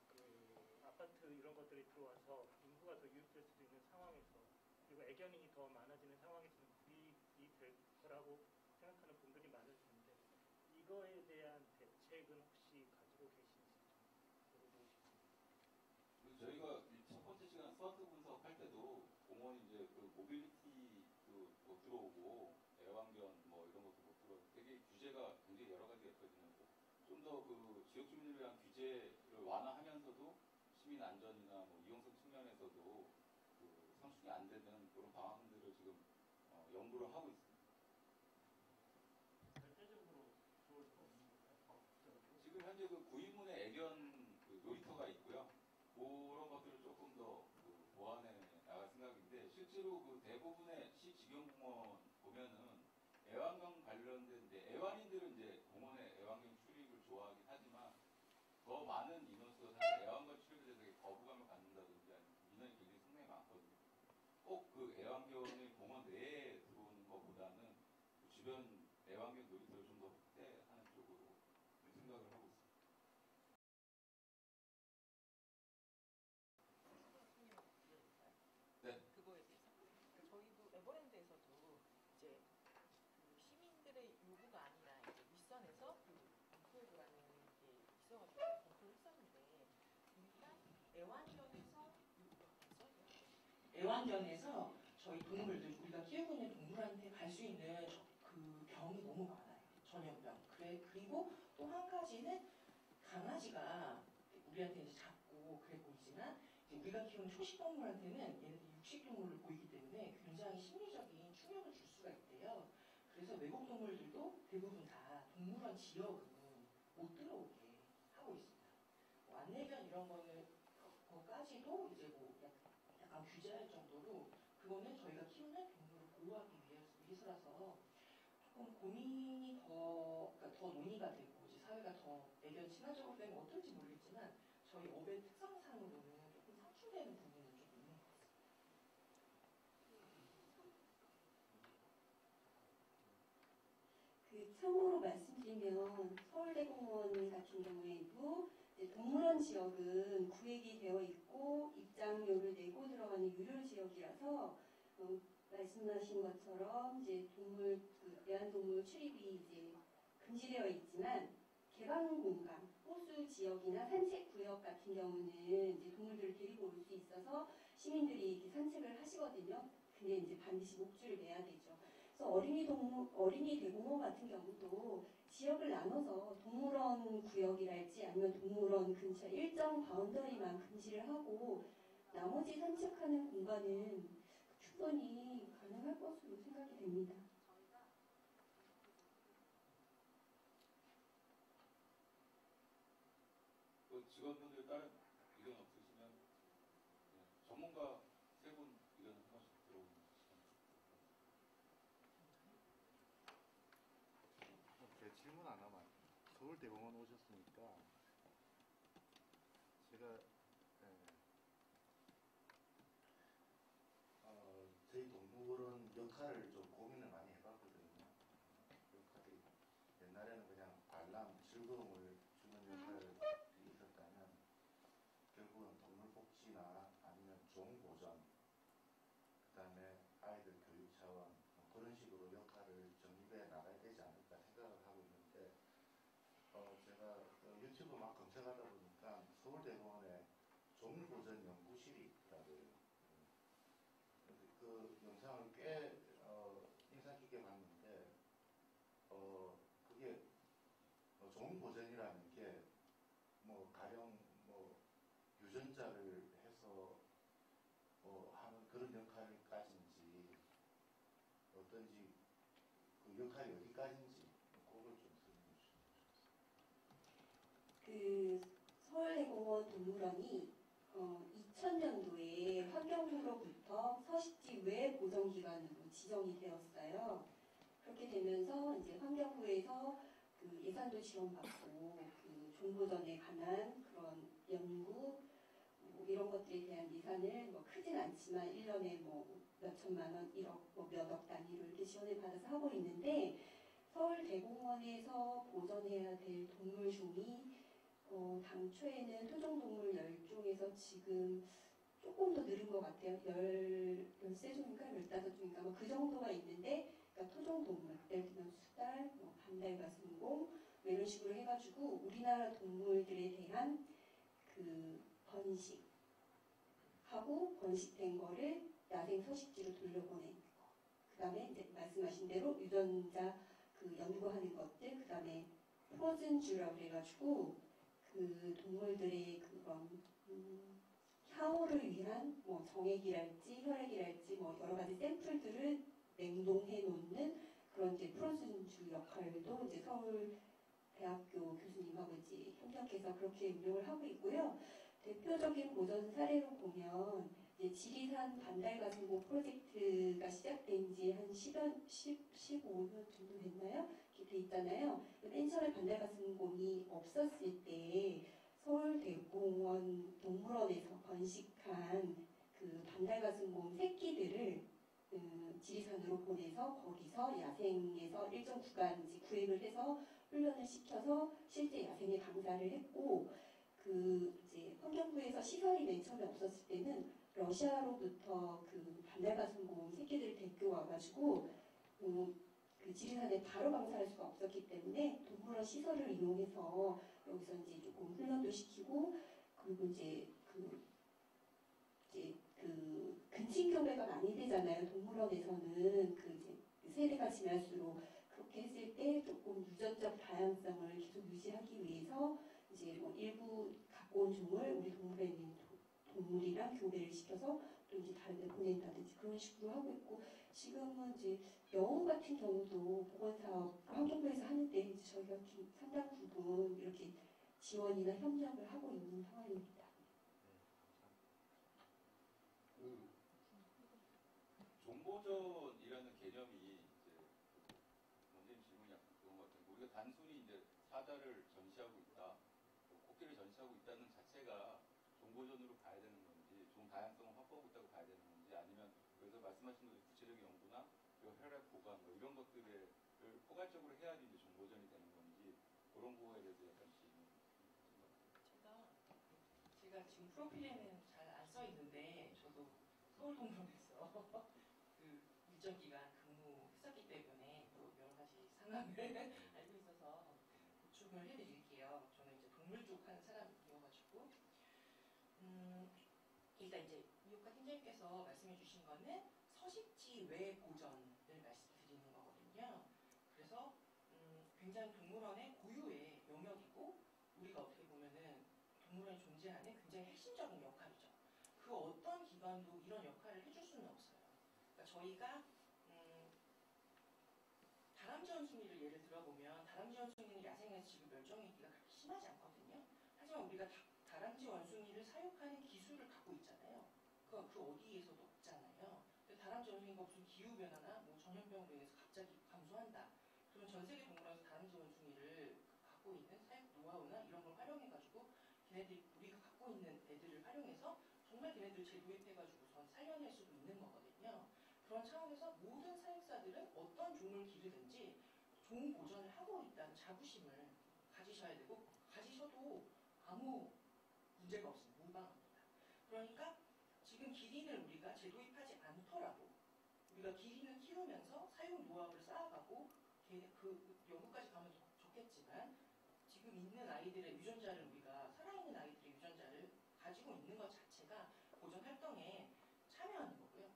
그 아파트 이런 것들이 들어와서 인구가 더 유입될 수도 있는 상황에서 그리고 애견이 더 많아지는 상황에서는 불이익이 될 거라고 생각하는 분들이 많을 텐데 이거에 대한 대책은 혹시 가지고 계신지 좀 물어보고 싶습니다. 그리고 저희가 이첫 번째 시간 스와트 분석할 때도 공원이 이제 그 모빌리티도 못 들어오고 애완견 뭐 이런 것도 못 들어오고 되게 규제가 굉장히 여러 가지가 있거든요. 좀 더 그 지역 주민들에 대한 규제를 완화하면서도 시민 안전이나 뭐 이용성 측면에서도 그 상충이 안 되는 그런 방안들을 지금 연구를 하고 있습니다. 절대적으로 좋을 수 없는 건가요? 지금 현재 그 구인문에 애견 그 놀이터가 있고요. 그런 것들을 조금 더그 보완해 나갈 생각인데 실제로 그 대부분의 시 직영공원 보면은 애완견 관련된 이제 애완인들은 이제 공원에 애완견 출입을 좋아하긴 하지만 더 많은 인원수가 사실 애완견 출입에 대해서 되게 거부감을 갖는다든지 아니면 인원이 굉장히 상당히 많거든요. 꼭 그 애완견이 공원 내에 들어오는 것보다는 그 주변 애완견 놀이터를 좀 더 확대하는 쪽으로 생각을 하고 있습니다. 네. 그거에 대해서 저희도 에버랜드에서도 이제 그 시민들의 요구가 아니라 이제 윗선에서 그 검토해보라는 게 있어가지고 검토를 했었는데 일단 애완견에서 저희 동물들 우리가 키우고 있는 동물한테 갈 수 있는 그 병이 너무 많아요. 전염병. 그리고 또 한 가지는 강아지가 우리한테 이제 작고 그래 보이지만 우리가 키우는 초식동물한테는 얘네들이 육식동물을 보이기 때문에 굉장히 심리적인 충격을 줄 수가 있대요. 그래서 외국 동물들도 대부분 다 동물원 지역은 못 들어오게 하고 있습니다. 뭐 안내견 이런 거까지도 이제 뭐 약간 규제할 정도로 그거는 저희가 키우는 동물을 보호하기 위해서라서 조금 고민이 그러니까 더 논의가 되고 이제 사회가 더 애견 친화적으로 되면 어떨지 모르겠지만 저희 업의 특성상으로는 조금 상충되는 부분은 좀 있는 것 같습니다. 그 참고로 말씀드리면 서울대공원 같은 경우에도 이제 동물원 지역은 구획이 되어 있고 입장료를 내고 들어가는 유료 지역이라서 말씀하신 것처럼 이제 애완동물 출입이 이제 금지되어 있지만 개방 공간, 호수 지역이나 산책 구역 같은 경우는 이제 동물들을 데리고 올 수 있어서 시민들이 이렇게 산책을 하시거든요. 근데 이제 반드시 목줄을 매야 되죠. 그래서 어린이 대공원 같은 경우도 지역을 나눠서 동물원 구역이랄지 아니면 동물원 근처 일정 바운더리만 금지를 하고 나머지 산책하는 공간은 충분히 가능할 것으로 생각이 됩니다. 그 직원분들 다른 의견 없으시면 전문가 세 분 의견 한 번씩 들어보는 제 질문 하나만. 서울대공원 오셨으니까 제가 저희 동물원 역할을 좀 고민을 많이 해봤거든요. 역할이 옛날에는 그냥 관람, 즐거움을 주는 역할이 있었다면 결국은 동물 복지나 아니면 종보전, 그 다음에 아이들 교육 차원 그런 식으로 역할을 정립해 나가야 되지 않을까 생각을 하고 있는데 제가 유튜브 막 검색하다 보니까 서울대공원에 종보전 연구실이 있더라고요. 그 영상을 꽤 인상 깊게 봤는데 그게 종보전이라는 게 뭐 가령 뭐 유전자를 해서 하는 그런 역할까지인지 어떤지 그 역할이 어디까지인지 그걸 좀 설명해 주시면 좋겠습니다. 그 서울대공원 동물원이 2000년도에 환경부로부터 서식지 외 보전기관으로 지정이 되었어요. 그렇게 되면서 이제 환경부에서 그 예산도 지원받고 그 종보전에 관한 그런 연구 뭐 이런 것들에 대한 예산을 뭐 크진 않지만 1년에 뭐 몇천만 원, 1억, 뭐 몇억 단위로 이렇게 지원을 받아서 하고 있는데 서울대공원에서 보전해야 될 동물종이 당초에는 토종동물 10종에서 지금 조금 더 늘은 것 같아요. 13종인가 15종인가 뭐 그 정도가 있는데 그러니까 토종동물, 예를 들면 수달, 뭐 반달가슴공 뭐 이런 식으로 해가지고 우리나라 동물들에 대한 그 번식하고 번식된 거를 야생 서식지로 돌려보내는 거. 그 다음에 이제 말씀하신 대로 유전자 그 연구하는 것들, 그 다음에 프로즌주라고 그래가지고 그 동물들의 그런 향후를 위한 뭐 정액이랄지 혈액이랄지 뭐 여러 가지 샘플들을 냉동해 놓는 그런 이제 프로즌주 역할도 이제 서울대학교 교수님하고 이제 협력해서 그렇게 운영을 하고 있고요. 대표적인 보전 사례로 보면 이제 지리산 반달가슴공 프로젝트가 시작된 지 한 15년 정도 됐나요? 이렇게 돼 있잖아요. 맨 처음에 반달가슴공이 없었을 때 서울대공원 동물원에서 번식한 그 반달가슴공 새끼들을 지리산으로 보내서 거기서 야생에서 일정 구간 이제 구획을 해서 훈련을 시켜서 실제 야생에 강사를 했고 그 이제 환경부에서 시설이 맨 처음에 없었을 때는 러시아로부터 그 반달가슴공 새끼들을 데리고 와가지고 그 지리산에 바로 강사할 수가 없었기 때문에 동물원 시설을 이용해서 여기서 이제 조금 훈련도 시키고 그리고 이제 그 근친 교배가 많이 되잖아요. 동물원에서는 그 이제 세대가 지날수록 그렇게 했을 때 조금 유전적 다양성을 계속 유지하기 위해서 이제 뭐 일부 갖고 온 종을 우리 동물에 있는 동물이랑 교배를 시켜서 또 이제 다른 데 보낸다든지 그런 식으로 하고 있고 지금은 이제 여우 같은 경우도 보건사업 환경부에서 하는데 이제 저희가 상당 부분 이렇게 지원이나 협력을 하고 있는 상황입니다. 그 종보전이라는 개념이 이제 원장님 질문이 약간 그런 것 같아요. 우리가 단순히 이제 사자를 전시하고 있다, 코끼리를 전시하고 있다는 자체가 종보전으로 봐야 되는 건지, 종 다양성을 확보하고 있다고 봐야 되는 건지, 아니면 여기서 말씀하신 것처럼 구체적인 연구나 혈액 보관 뭐 이런 것들에 포괄적으로 해야지 이제 종보전이 되는 건지 그런 거에 대해서 약간 제가 지금 프로필에는 잘 안 써 있는데 저도 서울동물원에서 그 일정 기간 근무했었기 때문에 또 여러 가지 상황을 알고 있어서 보충을 해드릴게요. 저는 이제 동물 쪽 하는 사람이어가지고 일단 이제 이호카 팀장님께서 말씀해주신 거는 서식지 외 보전을 말씀드리는 거거든요. 그래서 굉장히 동물원의 고유의 영역이고 우리가 어떻게 보면은 동물원이 존재하는 굉장히 핵심적인 역할이죠. 그 어떤 기관도 이런 역할을 해줄 수는 없어요. 그러니까 저희가 다람쥐 원숭이를 예를 들어보면 다람쥐 원숭이는 야생에서 지금 멸종 위기가 그렇게 심하지 않거든요. 하지만 우리가 다람쥐 원숭이를 사육하는 기술을 갖고 있잖아요. 그 어디에서도 없잖아요. 다람쥐 원숭이가 무슨 기후변화나 뭐 전염병으로 인해서 갑자기 감소한다. 그러면 전 세계 동물원에서 다람쥐 원숭이를 갖고 있는 사육 노하우나 이런 걸 활용해가지고 걔네들이 우리가 갖고 있는 애들을 활용해서 정말 걔네들 재도입해가지고 살려낼 수도 있는 거거든요. 그런 차원에서 모든 사육사들은 어떤 종을 기르든지 종 보전을 하고 있다는 자부심을 가지셔야 되고 가지셔도 아무 문제가 없습니다. 무방합니다. 그러니까 지금 기린을 우리가 재도입하지 않더라도 우리가 기린을 키우면서 사육 노하우를 쌓아가고 그 연구까지 가면 좋겠지만 지금 있는 아이들의 유전자를 우리가 살아있는 아이들의 유전자를 가지고 있는 것 자체가 보전 활동에 참여하는 거고요.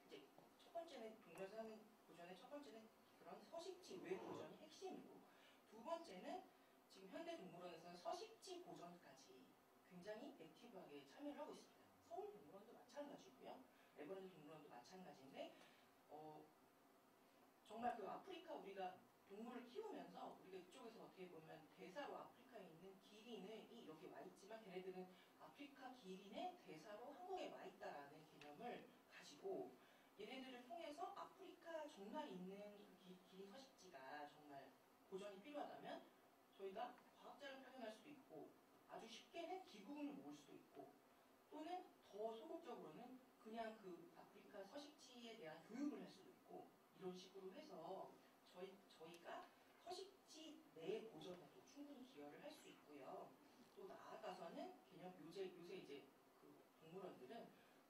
이제 첫 번째는 동물원에서 하는 보전의 첫 번째는 그런 서식지 외 보전이 핵심이고 두 번째는 지금 현대동물원에서는 서식지 보전까지 굉장히 액티브하게 참여를 하고 있습니다. 서울동물원도 마찬가지고요. 에버랜드 동물원도 마찬가지인데 정말 그 아프리카 우리가 동물을 키우면서 우리가 이쪽에서 어떻게 보면 대사로 아프리카에 있는 기린이 여기 와 있지만 걔네들은 아프리카 기린의 대사로 한국에 와 있다라는 개념을 가지고 얘네들을 통해서 아프리카 정말 있는 그 기린 서식지가 정말 보전이 필요하다면 저희가 과학자를 파견할 수도 있고 아주 쉽게는 기부금을 모을 수도 있고 또는 더 소극적으로는 그냥 그 아프리카 서식지에 대한 교육을 할 수도 있고 이런 식으로 해서 저희가 서식지 내 보전에도 충분히 기여를 할 수 있고요. 또 나아가서는 요새 이제 그 동물원들은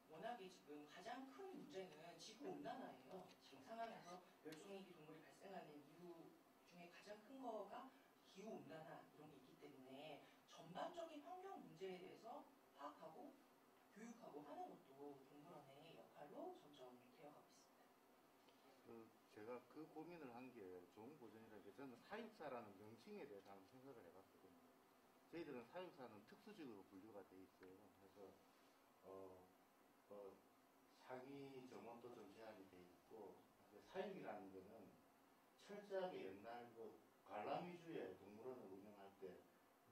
워낙에 지금 가장 큰 문제는 지구 온난화예요. 지금 상황에서 멸종위기 동물이 발생하는 이유 중에 가장 큰 거가 기후 온난화 이런 게 있기 때문에 전반적인 환경 문제에 대해서 파악하고 교육하고 하는 것도 동물원의 역할로 점점 되어가고 있습니다. 제가 그 고민을 한 게 좋은 보전이라는 게 저는 사육사라는 명칭에 대해서 한번 생각을 해봤거든요. 저희들은 사육사는 특수직으로 분류가 돼 있어요. 그래서 사기 점원도 좀 제한이 돼 있고 사육이라는 거는 철저하게 옛날 그 관람 위주의 동물원을 운영할 때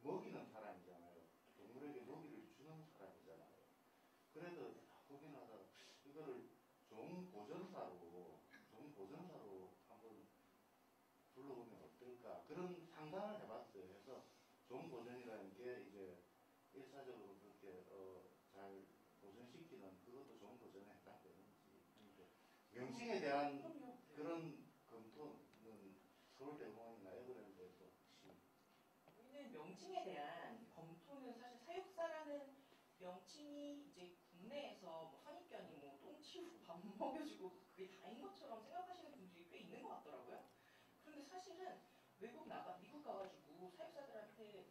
먹이는 사람이잖아요. 동물에게 먹이를 주는 사람이잖아요. 그래도 고민을 하다가 이거를 종보전사로 한번 불러보면 어떨까 그런 상상을 해봤어요. 그래서 종보전이라는 게 이제 일차적으로 그렇게 잘 보존시키는 그것도 종보전에 해당되는지 명칭에 대한 그런 검토는 서울대공원이나 에버랜드에서 혹시 우리는 명칭에 대한 검토는 사실 사육사라는 명칭이 이제 국내에서 뭐 선입견이 뭐 똥 치우고 밥 먹여주고 그게 다인 것처럼 생각하시는 분들이 꽤 있는 것 같더라고요. 그런데 사실은 미국 가가지고 사육사들한테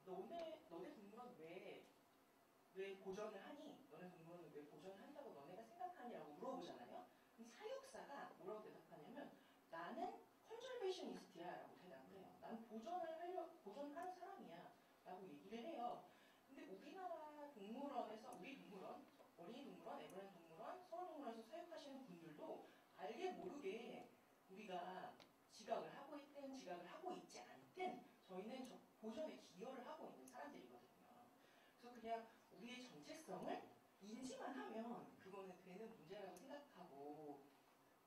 너네 동물원 왜 보전을 하니? 너네 동물원은 왜 보전을 한다고 너네가 생각하냐고 물어보잖아요. 그럼 사육사가 뭐라고 대답하냐면 나는 컨저베이셔니스트야 라고 대답을 해요. 나는 보전하는 사람이야 라고 얘기를 해요. 근데 우리나라 동물원에서 우리 동물원, 어린이 동물원, 에버랜드 동물원, 서울동물원에서 사육하시는 분들도 알게 모르게 우리가 지각을 하고 있든 지각을 하고 있지 않든 저희는 보전에 기여를 하고 있는 사람들이거든요. 그래서 그냥 우리의 정체성을 인지만 하면 그거는 되는 문제라고 생각하고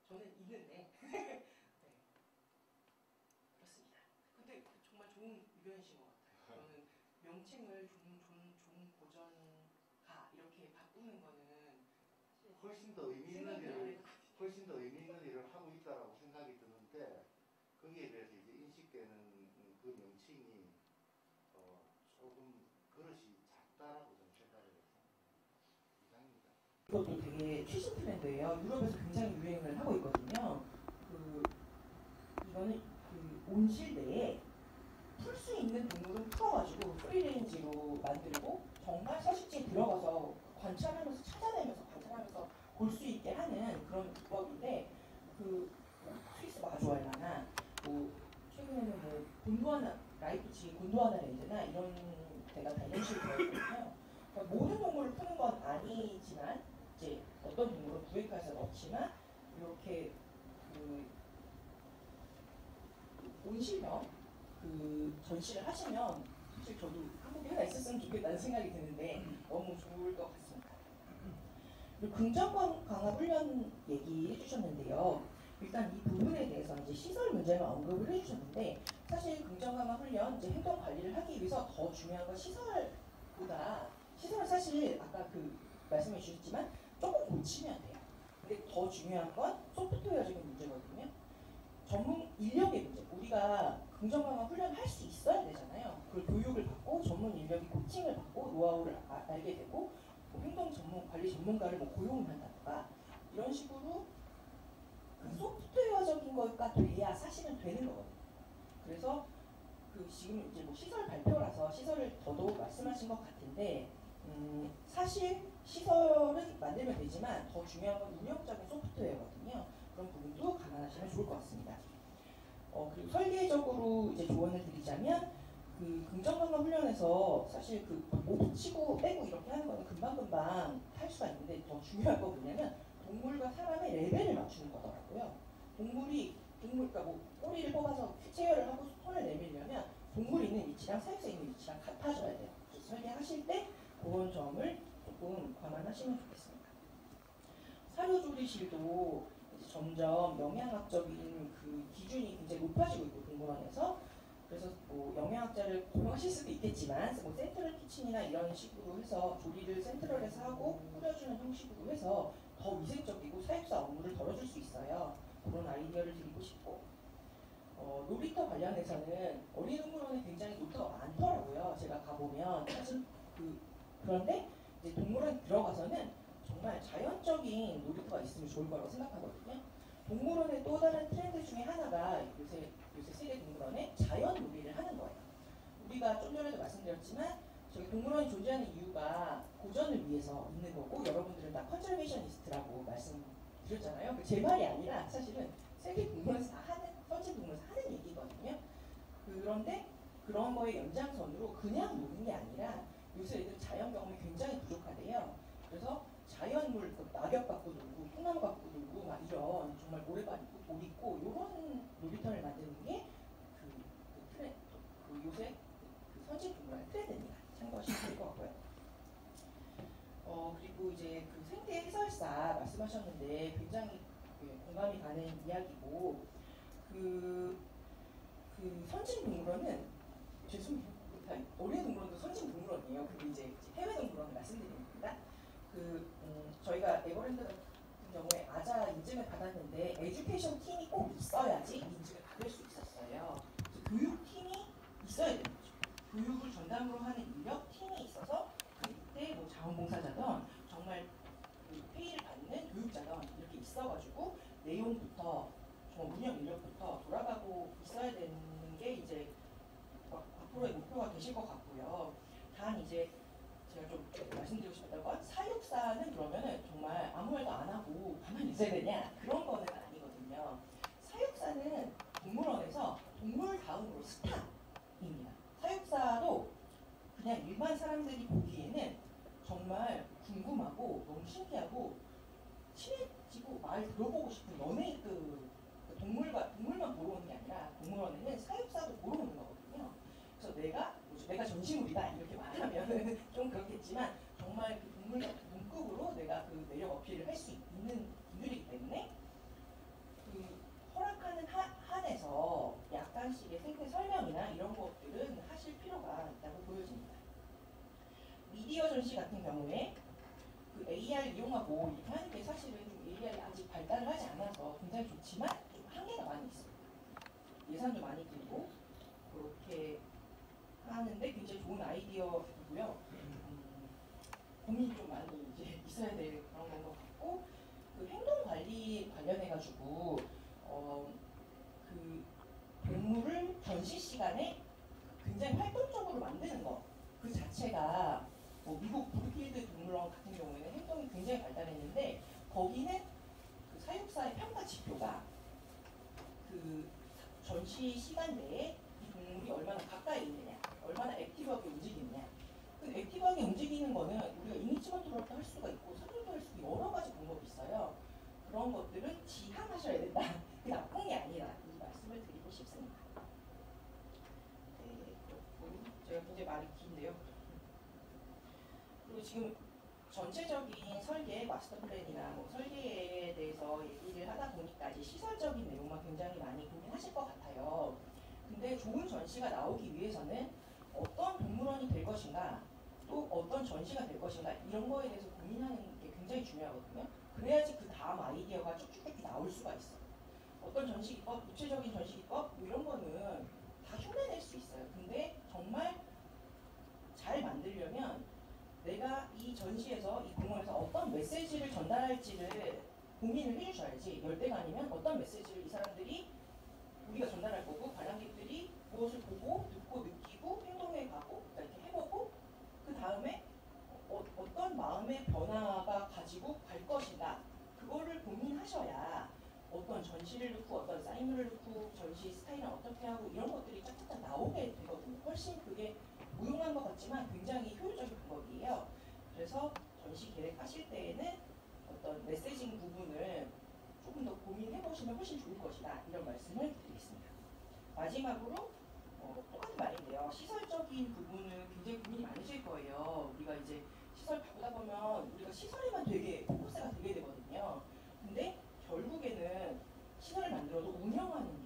저는 있는데 네. 그렇습니다. 근데 정말 좋은 의견이신 것 같아요. 저는 명칭을 종보전가 이렇게 바꾸는 거는 훨씬 더 의미 있는 일을 하고 있다라고 생각이 드는데 거기에 대해서 이제 인식되는 그 명칭이 조금 그릇이 작다라고 저는 생각을 해서 이상입니다. 그것도 되게 최신 트렌드예요. 유럽에서 굉장히 유행을 하고 있거든요. 이거는 온실 내에 풀 수 있는 동물은 풀어가지고 프리레인지로 만들고 정말 서식지에 들어가서 관찰하면서 찾아내면서 관찰하면서 볼 수 있게 하는 그런 기법인데 스위스 마주얼라나 최근에는 곤도아나 라이프치 곤도아나 랜드나 이런 데가 다 이런 식으로 되어있거든요. 그러니까 모든 동물을 푸는 건 아니지만 이제 어떤 동물은 구획해서 넣지만 이렇게 온실형 전시를 하시면 사실 저도 한국에 하나 있었으면 좋겠다는 생각이 드는데 너무 좋을 것 같습니다. 그리고 긍정 강화 훈련 얘기해 주셨는데요. 일단 이 부분에 대해서 이제 시설 문제만 언급을 해주셨는데 사실 긍정 강화 훈련 이제 행동 관리를 하기 위해서 더 중요한 건 시설보다 시설은 사실 아까 말씀해 주셨지만 조금 고치면 돼요. 근데 더 중요한 건 소프트웨어적인 문제거든요. 전문 인력의 문제. 우리가 긍정 강화 훈련을 할 수 있어야 되잖아요. 그 교육을 받고 전문 인력이 코칭을 받고 노하우를 알게 되고 행동 관리 전문가를 고용을 한다든가 이런 식으로 소프트웨어적인 거가 돼야 사실은 되는 거거든요. 그래서 지금 이제 시설 발표라서 시설을 더더욱 말씀하신 것 같은데 사실 시설은 만들면 되지만 더 중요한 건 운영적인 소프트웨어거든요. 그런 부분도 감안하시면 좋을 것 같습니다. 그리고 설계적으로 이제 조언을 드리자면 긍정 강화 훈련에서 사실 뭐 붙이고 빼고 이렇게 하는 거는 금방금방 할 수가 있는데 더 중요한 건 뭐냐면 동물과 사람의 레벨을 맞추는 거더라고요. 그러니까 꼬리를 뽑아서 체열을 하고 손을 내밀려면 동물이 있는 위치랑 사육사 있는 위치랑 같아져야 돼요. 설계하실 때 그런 점을 조금 감안하시면 좋겠습니다. 사료조리실도 이제 점점 영양학적인 기준이 굉장히 높아지고 있고 동물원에서 그래서 영양학자를 고용하실 수도 있겠지만 센트럴 키친이나 이런 식으로 해서 조리를 센트럴에서 하고 뿌려주는 형식으로 해서 더 위생적이고 사육사 업무를 덜어줄 수 있어요. 그런 아이디어를 드리고 싶고 놀이터 관련해서는 어린이동물원에 굉장히 놀이터가 많더라고요. 제가 가보면 사실 그런데 이제 동물원 들어가서는 정말 자연적인 놀이터가 있으면 좋을 거라고 생각하거든요. 동물원의 또 다른 트렌드 중에 하나가 요새 세계 동물원에 자연 놀이를 하는 거예요. 우리가 좀 전에도 말씀드렸지만 저희 동물원이 존재하는 이유가 보전을 위해서 있는 거고 여러분들은 다 컨저베이셔니스트라고 말씀드렸잖아요. 제 말이 아니라 사실은 세계 동물원에서 선진 동물원에서 하는 얘기거든요. 그런데 그런 거의 연장선으로 그냥 노는 게 아니라 요새 애들 자연 경험이 굉장히 부족하대요. 그래서 자연물, 낙엽 갖고 놀고 통나무 갖고 놀고 막 이런 정말 모래밭 있고 돌 있고 이런 놀이터를 만드는 게 요새 선진 동물원의 트렌드입니다. 참고하시면 될 것 같고요. 그리고 이제 생태 해설사 말씀하셨는데 굉장히 공감이 가는 이야기고 선진 동물원은 죄송해요. 어린이 동물원도 선진 동물원이에요. 근데 이제 해외 동물원을 말씀드립니다. 저희가 에버랜드 같은 경우에 아자 인증을 받았는데 에듀케이션 팀이 꼭 있어야지 인증을 받을 수 있었어요. 교육팀이 있어야 되는 거죠. 교육을 전담으로 하는 인력 팀이 있어서 그때 자원봉사자든 정말 페이를 받는 교육자든 이렇게 있어가지고 내용부터 정말 운영 인력부터 돌아가고 있어야 되는 게 이제 앞으로의 목표가 되실 것 같고요. 단 이제 제가 좀 말씀드리고 싶었던 건 사육사는 그러면은 정말 아무 말도 안 하고 가만히 있어야 되냐 그런 거는 아니거든요. 사육사는 동물원에서 동물 다음으로 스타입니다. 사육사도 그냥 일반 사람들이 보기에는 정말 궁금하고 너무 신기하고 친해지고 말 들어보고 싶은 연예인급 동물만 보러 오는 게 아니라 동물원에는 사육사도 보러 오는 거거든요. 그래서 내가 전시물이다 이렇게 말하면 좀 그렇겠지만 정말 동물과 동급으로 내가 매력 어필을 할 수 있는 분들이기 때문에 허락하는 한에서 약간씩의 생태 설명이나 이런 것들은 하실 필요가 있다고 보여집니다. 미디어 전시 같은 경우에 AR 이용하고 이렇게 하는 게 사실은 AR이 아직 발달을 하지 않아서 굉장히 좋지만 좀 한계가 많이 있습니다. 예산도 많이 들고 그렇게 하는데 굉장히 좋은 아이디어이고요. 고민이 좀 많이 이제 있어야 될 그런 건 것 같고, 그 행동 관리 관련해 가지고 그 동물을 전시 시간에 굉장히 활동적으로 만드는 것 그 자체가 뭐 미국 브루필드 동물원 같은 경우에는 행동이 굉장히 발달했는데 거기는 그 사육사의 평가 지표가 그 전시 시간 내에 이 동물이 얼마나 가까이 있느냐, 얼마나 액티브하게 움직이느냐. 그 액티브하게 움직이는 거는 우리가 이니지먼트로 할 수가 있고 선정도 할 수 있고 여러 가지 방법이 있어요. 그런 것들은 지향하셔야 된다. 그 나쁜 게 아니라 이 말씀을 드리고 싶습니다. 네, 그렇고 제가 굉장히 말이 긴데요. 그리고 지금 전체적인 설계, 마스터 플랜이나 뭐 설계에 대해서 얘기를 하다 보니까 이제 시설적인 내용만 굉장히 많이 고민하실 것 같아요. 근데 좋은 전시가 나오기 위해서는 어떤 동물원이 될 것인가, 또 어떤 전시가 될 것인가 이런 거에 대해서 고민하는 게 굉장히 중요하거든요. 그래야지 그 다음 아이디어가 쭉쭉쭉 나올 수가 있어요. 어떤 전시 기법, 구체적인 전시 기법 뭐 이런 거는 다 흉내낼 수 있어요. 근데 정말 잘 만들려면 내가 이 전시에서 이 공원에서 어떤 메시지를 전달할지를 고민을 해주셔야지, 열대가 아니면 어떤 메시지를 이 사람들이 우리가 전달할 거고 관람객들이 무엇을 보고 듣고 느끼고 행동해 가고 이렇게 해보고 그 다음에 어떤 마음의 변화가 가지고 갈 것인가 그거를 고민하셔야 어떤 전시를 넣고 어떤 사인물을 넣고 전시 스타일은 어떻게 하고 이런 것들이 짝짝짝 나오게 되거든요. 훨씬 그게 무용한 것 같지만 굉장히 효율적인 방법이에요. 그래서 전시 계획하실 때에는 어떤 메시징 부분을 조금 더 고민해 보시면 훨씬 좋을 것이다. 이런 말씀을 드리겠습니다. 마지막으로 똑같은 말인데요. 시설적인 부분은 굉장히 고민이 많으실 거예요. 우리가 이제 시설 가보다 보면 우리가 시설에만 되게 포커스가 되게 되거든요. 근데 결국에는 시설을 만들어도 운영하는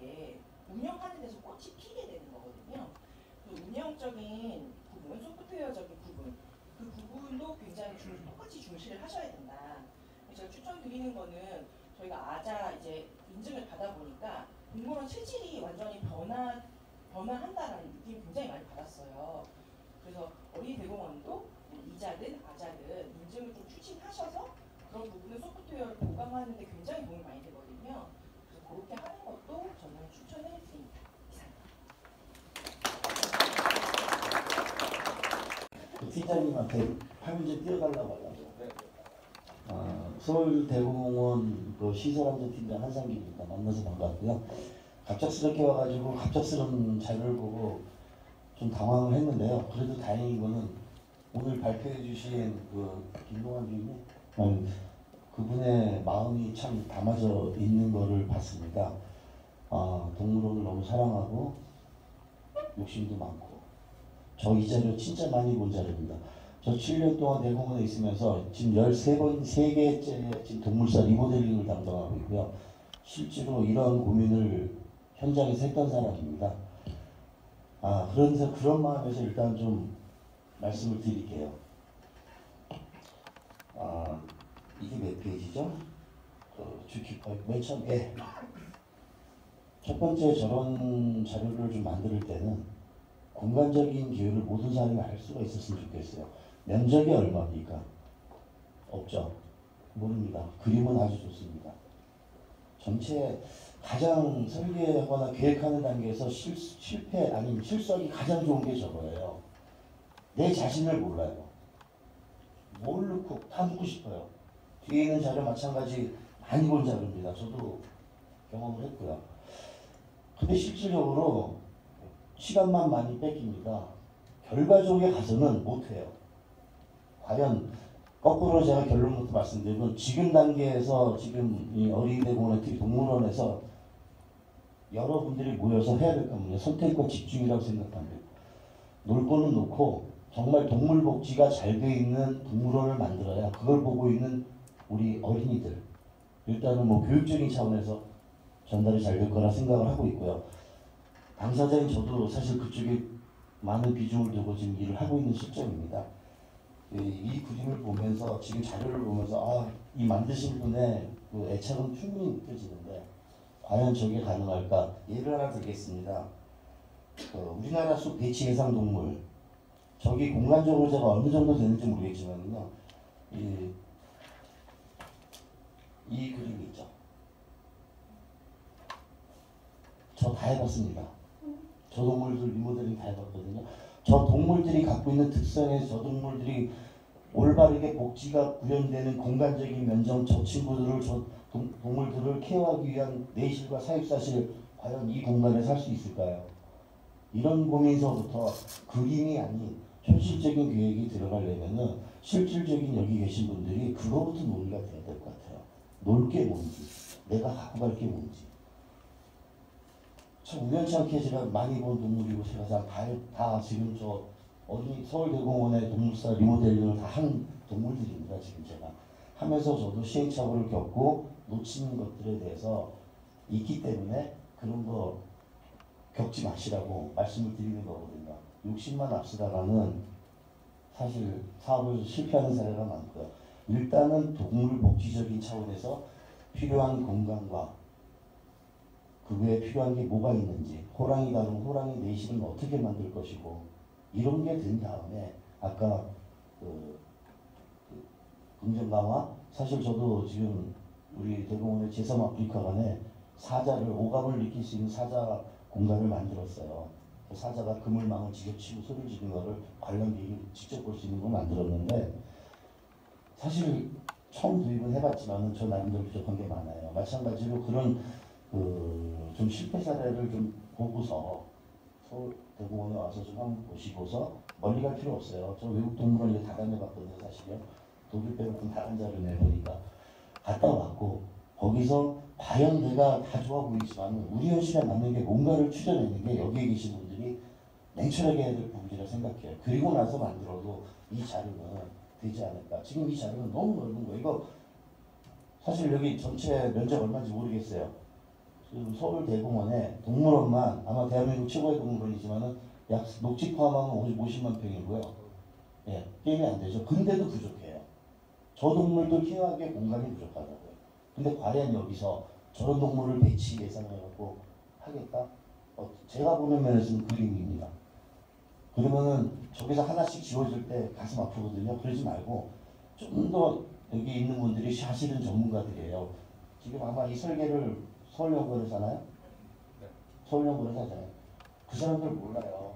데서 꽃이 피게 되는 거거든요. 그 운영적인 부분, 소프트웨어적인 부분, 그 부분도 굉장히 똑같이 중시를 하셔야 된다. 제가 추천드리는 거는 저희가 아자 이제 인증을 받아 보니까 동물원 체질이 완전히 변화한다라는 느낌이 굉장히 많이 받았어요. 그래서 어린이대공원도 이자든 아자든 인증을 좀 추진하셔서 그런 부분을 소프트웨어를 보강하는 데 굉장히 도움이 많이 되거든요. 그래서 그렇게 하는 것도 저는 추천을 드립니다. 팀장님한테 화면 띄워달라고 하려고. 서울대공원 그 시설안전 팀장 한상기입니다. 만나서 반갑고요. 갑작스럽게 와가지고 갑작스러운 자료를 보고 좀 당황을 했는데요. 그래도 다행인 거는 오늘 발표해 주신 그 김동환 주임님 그분의 마음이 참 담아져 있는 거를 봤습니다. 동물원을 너무 사랑하고 욕심도 많고 저 이 자료 진짜 많이 본 자료입니다. 저 7년 동안 대공원에 있으면서 지금 13번, 3개째 지금 동물사 리모델링을 담당하고 있고요. 실제로 이러한 고민을 현장에서 했던 사람입니다. 그래서 그런 마음에서 일단 좀 말씀을 드릴게요. 이게 몇 페이지죠? 맨 처음에 첫 번째 저런 자료를 좀 만들 때는 공간적인 기회를 모든 사람이 알 수가 있었으면 좋겠어요. 면적이 얼마입니까? 없죠. 모릅니다. 그림은 아주 좋습니다. 전체 가장 설계하거나 계획하는 단계에서 실패 아니면 실수하기 가장 좋은 게 저거예요. 내 자신을 몰라요. 뭘 넣고 다 넣고 싶어요. 뒤에 있는 자료 마찬가지 많이 본 자료입니다. 저도 경험을 했고요. 근데 실질적으로 시간만 많이 뺏깁니다. 결과적에 가서는 못해요. 과연 거꾸로 제가 결론부터 말씀드리면 지금 단계에서 지금 이 어린이대공원 특히 동물원에서 여러분들이 모여서 해야 될 겁니다. 선택과 집중이라고 생각합니다. 놀 거는 놓고 정말 동물복지가 잘 돼 있는 동물원을 만들어야 그걸 보고 있는 우리 어린이들 일단은 뭐 교육적인 차원에서 전달이 잘 될 거라 생각을 하고 있고요. 당사자인 저도 사실 그쪽에 많은 비중을 두고 지금 일을 하고 있는 실정입니다. 이 그림을 보면서 지금 자료를 보면서 이 만드신 분의 그 애착은 충분히 느껴지는데 과연 저게 가능할까? 예를 하나 들겠습니다. 우리나라 숲 배치 예상 동물 저기 공간적으로 제가 어느 정도 되는지 모르겠지만요. 이 그림이 있죠. 저 다 해봤습니다. 저 동물들 리모델링 다 해봤거든요. 저 동물들이 갖고 있는 특성에서 저 동물들이 올바르게 복지가 구현되는 공간적인 면적, 저 친구들을 저 동물들을 케어하기 위한 내실과 사육사실 과연 이 공간에 살 수 있을까요? 이런 고민서부터 그림이 아닌 현실적인 계획이 들어가려면은 실질적인 여기 계신 분들이 그거부터 논의가 돼야 될 것 같아요. 놀 게 뭔지, 내가 갖고 갈 게 뭔지. 참 우연치 않게 제가 많이 본 동물이고 제가 다 지금 저 어린이 서울대공원의 동물사 리모델링을 다 한 동물들입니다. 지금 제가 하면서 저도 시행착오를 겪고 놓치는 것들에 대해서 있기 때문에 그런 거 겪지 마시라고 말씀을 드리는 거거든요. 욕심만 앞서다가는 사실 사업을 실패하는 사례가 많고요. 일단은 동물 복지적인 차원에서 필요한 공간과 그 외에 필요한 게 뭐가 있는지, 호랑이 다루면 호랑이 내실은 어떻게 만들 것이고 이런 게 된 다음에 아까 긍정 강화 사실 저도 지금 우리 대공원의 제3아프리카관에 사자를 오감을 느낄 수 있는 사자 공간을 만들었어요. 그 사자가 그물망을 지겹치고 소리를 지르는 거를 관람객이 직접 볼 수 있는 걸 만들었는데 사실 처음 도입은 해봤지만은 저 나름대로 부족한 게 많아요. 마찬가지로 그런 좀 실패 사례를 좀 보고서 서울 대공원에 와서 좀 한번 보시고서 멀리 갈 필요 없어요. 저 외국 동물원 이제 다 다녀봤거든요. 사실요. 독일 빼고는 다 한자를 내보니까 갔다 왔고 거기서 과연 내가 다 좋아 보이지만 우리 현실에 맞는 게 뭔가를 추려내는 게 여기에 계신 분들이 냉철하게 해야 될 부분이라 생각해요. 그리고 나서 만들어도 이 자료는 되지 않을까. 지금 이 자료는 너무 넓은 거예요. 이거 사실 여기 전체 면적 얼마인지 모르겠어요. 지금 서울대공원에 동물원만 아마 대한민국 최고의 동물원이지만은 약 녹지 포함하면 50만 평이고요. 예, 게임이 안 되죠. 근데도 부족해요. 저 동물들 케어하기에 공간이 부족하다고요. 근데 과연 여기서 저런 동물을 배치 예상해갖고 하겠다? 제가 보는 면에서는 그림입니다. 그러면은 저기서 하나씩 지워질 때 가슴 아프거든요. 그러지 말고 좀 더 여기 있는 분들이 사실은 전문가들이에요. 지금 아마 이 설계를 서울연구원에서 하나요? 서울연구원에서 하잖아요. 그 사람들 몰라요.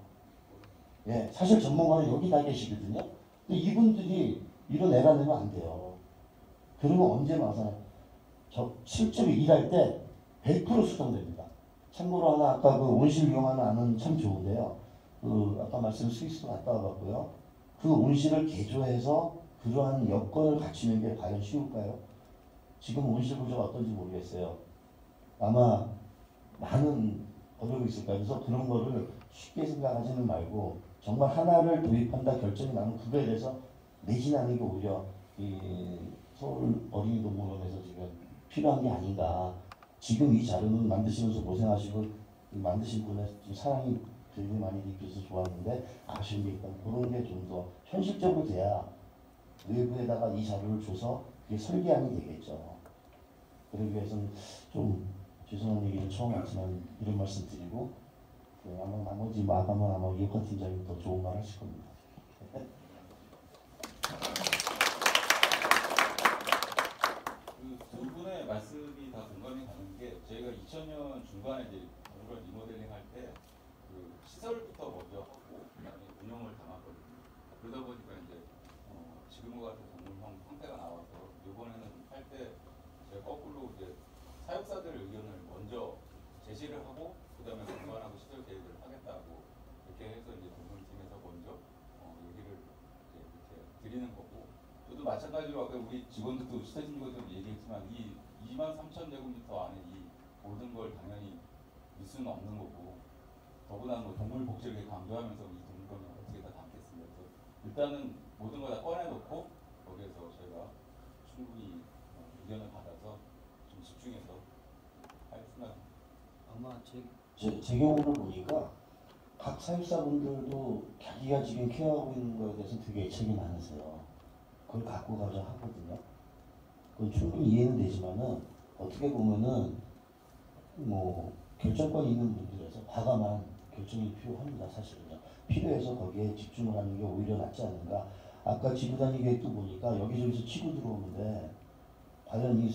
예, 사실 전문가는 여기 다 계시거든요. 근데 이분들이 이런 애가 내면 안 돼요. 그러면 언제 와서 실제로 일할 때 100% 수정됩니다. 참고로 하나 아까 그 온실 이용하는 안은 참 좋은데요. 아까 말씀 스위스도 갔다 와봤고요. 그 온실을 개조해서 그러한 여건을 갖추는 게 과연 쉬울까요? 지금 온실 구조가 어떤지 모르겠어요. 아마 많은 어려움이 있을 거예요. 그래서 그런 거를 쉽게 생각하지는 말고 정말 하나를 도입한다 결정이 나면 그거에 대해서 매진하는 게 오히려 이 서울 어린이동물원에서 지금 필요한 게 아닌가. 지금 이 자료는 만드시면서 고생하시고 만드신 분의 좀 사랑이 굉장히 많이 느껴서 좋았는데 아쉬운 게 있다면 그런 게 좀 더 현실적으로 돼야 외부에다가 이 자료를 줘서 그게 설계안이 되겠죠. 그러기 위해서는 좀 죄송한 얘기는 처음 왔지만 이런 말씀 드리고 아마 나머지 마감은 아마 이혁환 팀장님이 더 좋은 말 하실 겁니다. 그 두 분의 말씀이 다 공감이 가는 게 저희가 2000년 중반에 이제 동물원 리모델링 할 때 그 시설부터 먼저 하고 그다음에 운영을 담았거든요. 그러다 보니까 이제 지금과 같은 동물형 형태가 나와서 이번에는 할 때 제가 거꾸로 이제 사육사들 의견을 먼저 제시를 하고 그다음에 공간하고 시설 계획을 하겠다고 이렇게 해서 이제 동물팀에서 먼저 얘기를 이렇게 드리는 거고 저도 마찬가지로 아까 우리 직원들도 시사진 직원들도 얘기했지만 이 23,000제곱미터 안에 이 모든 걸 당연히 밀 수는 없는 거고 더구나 뭐 동물 복지를 이렇게 강조하면서 이 동물원을 어떻게 다 담겠습니까? 그래서 일단은 모든 걸 다 꺼내놓고 거기에서 저희가 충분히 의견을 받아서 좀 집중해서 할 생각입니다. 아마 제 경우를 보니까 각 사육사분들도 자기가 지금 케어하고 있는 거에 대해서 되게 애착이 많으세요. 그걸 갖고 가자 하거든요. 그건 충분히 이해는 되지만은 어떻게 보면은 뭐 결정권이 있는 분들에서 과감한 결정이 필요합니다. 사실은요. 필요해서 거기에 집중을 하는 게 오히려 낫지 않는가. 아까 지구단위 계획도 보니까 여기저기서 치고 들어오는데 과연 이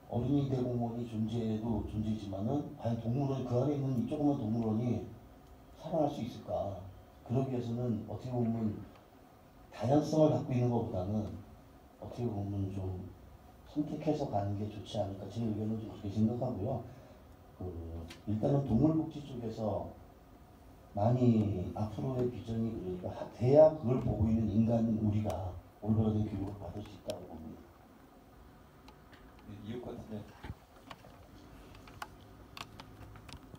어린이 대공원이 존재도 존재지만은 과연 동물원 그 안에 있는 이 조그만 동물원이 살아날 수 있을까? 그러기 위해서는 어떻게 보면 다양성을 갖고 있는 것보다는 어떻게 보면 좀 선택해서 가는 게 좋지 않을까. 제 의견은 좀 그렇게 생각하고요. 일단은 동물복지 쪽에서 많이 앞으로의 비전이 그러니까 돼야 그걸 보고 있는 인간 우리가 올바른 교육을 받을 수 있다고 봅니다. 네, 이혁관 팀장.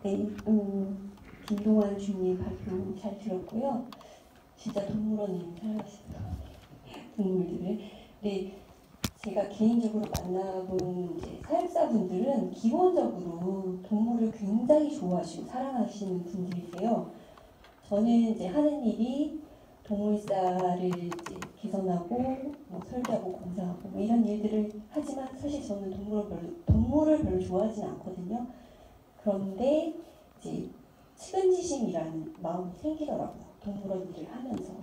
네, 김동완 주님 발표 잘 들었고요. 진짜 동물원이 살아있어요. 동물들을. 네, 제가 개인적으로 만나본 이제 사육사분들은 기본적으로 동물을 굉장히 좋아하시고 사랑하시는 분들이세요. 저는 이제 하는 일이 동물사를 이제 개선하고 뭐 설계하고 공사하고 뭐 이런 일들을 하지만 사실 저는 동물을 별로 좋아하진 않거든요. 그런데 이제 측은지심이라는 마음이 생기더라고요. 동물원 일을 하면서.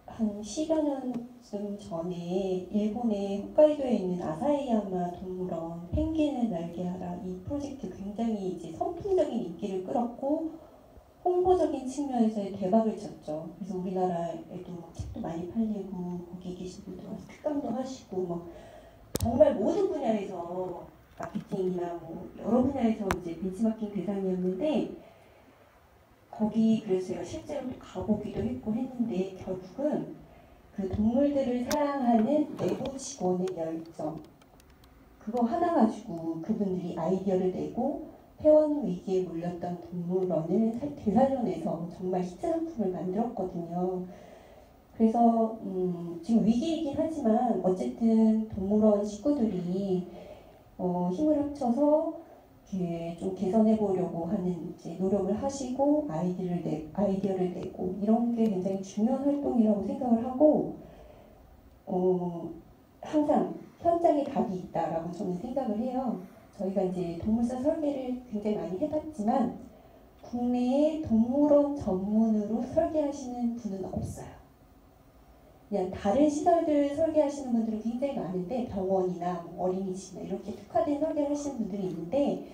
한 10여 년쯤 전에 일본의 홋카이도에 있는 아사히야마 동물원 펭귄을 날게하라 이 프로젝트 굉장히 이제 선풍적인 인기를 끌었고 홍보적인 측면에서의 대박을 쳤죠. 그래서 우리나라에도 막 책도 많이 팔리고 거기 계신 분들 와서 특강도 하시고 막 정말 모든 분야에서 마케팅이나 뭐 여러 분야에서 이제 벤치마킹 대상이었는데 거기 그래서 제가 실제로 가보기도 했고 했는데 결국은 그 동물들을 사랑하는 내부 직원의 열정 그거 하나 가지고 그분들이 아이디어를 내고 폐원 위기에 몰렸던 동물원을 되살려내서 정말 히트 상품을 만들었거든요. 그래서 지금 위기이긴 하지만 어쨌든 동물원 식구들이 힘을 합쳐서 좀 개선해 보려고 하는 이제 노력을 하시고 아이디어를 내고 이런 게 굉장히 중요한 활동이라고 생각을 하고 항상 현장에 답이 있다라고 저는 생각을 해요. 저희가 이제 동물사 설계를 굉장히 많이 해봤지만 국내에 동물원 전문으로 설계하시는 분은 없어요. 그냥 다른 시설들 설계하시는 분들은 굉장히 많은데 병원이나 뭐 어린이집이나 이렇게 특화된 설계를 하시는 분들이 있는데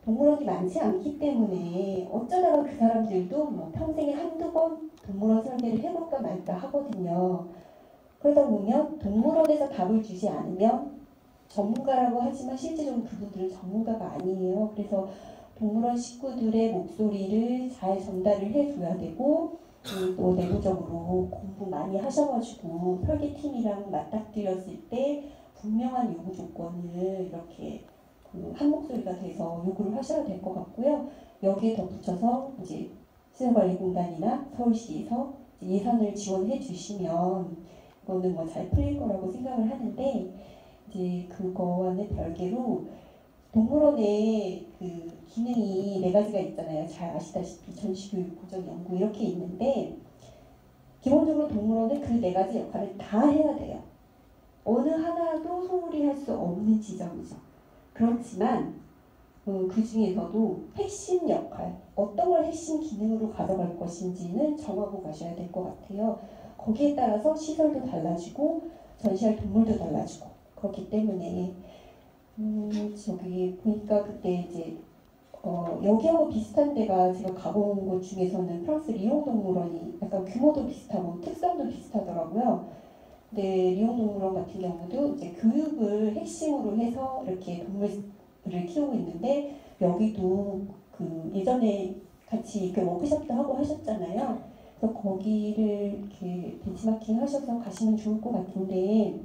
동물원이 많지 않기 때문에 어쩌다가 그 사람들도 뭐 평생에 한두 번 동물원 설계를 해볼까 말까 하거든요. 그러다 보면 동물원에서 답을 주지 않으면 전문가라고 하지만 실제적으로 그분들은 전문가가 아니에요. 그래서 동물원 식구들의 목소리를 잘 전달을 해줘야 되고 또 내부적으로 공부 많이 하셔가지고 설계팀이랑 맞닥뜨렸을 때 분명한 요구 조건을 이렇게 한 목소리가 돼서 요구를 하셔야 될 것 같고요. 여기에 덧붙여서 이제 시설관리공단이나 서울시에서 예산을 지원해 주시면 이거는 뭐 잘 풀릴 거라고 생각을 하는데 이제 그거와는 별개로 동물원에 그 기능이 4가지가 있잖아요. 잘 아시다시피 전시교육, 고전연구 이렇게 있는데 기본적으로 동물원은 그 4가지 역할을 다 해야 돼요. 어느 하나도 소홀히 할 수 없는 지점이죠. 그렇지만 그 중에서도 핵심 역할, 어떤 걸 핵심 기능으로 가져갈 것인지는 정하고 가셔야 될 것 같아요. 거기에 따라서 시설도 달라지고 전시할 동물도 달라지고 그렇기 때문에 저기 보니까 그때 이제 여기하고 비슷한 데가 제가 가본 곳 중에서는 프랑스 리옹 동물원이 약간 규모도 비슷하고 특성도 비슷하더라고요. 근데 리옹 동물원 같은 경우도 이제 교육을 핵심으로 해서 이렇게 동물을 키우고 있는데 여기도 그 예전에 같이 이렇게 워크숍도 하고 하셨잖아요. 그래서 거기를 이렇게 벤치마킹 하셔서 가시면 좋을 것 같은데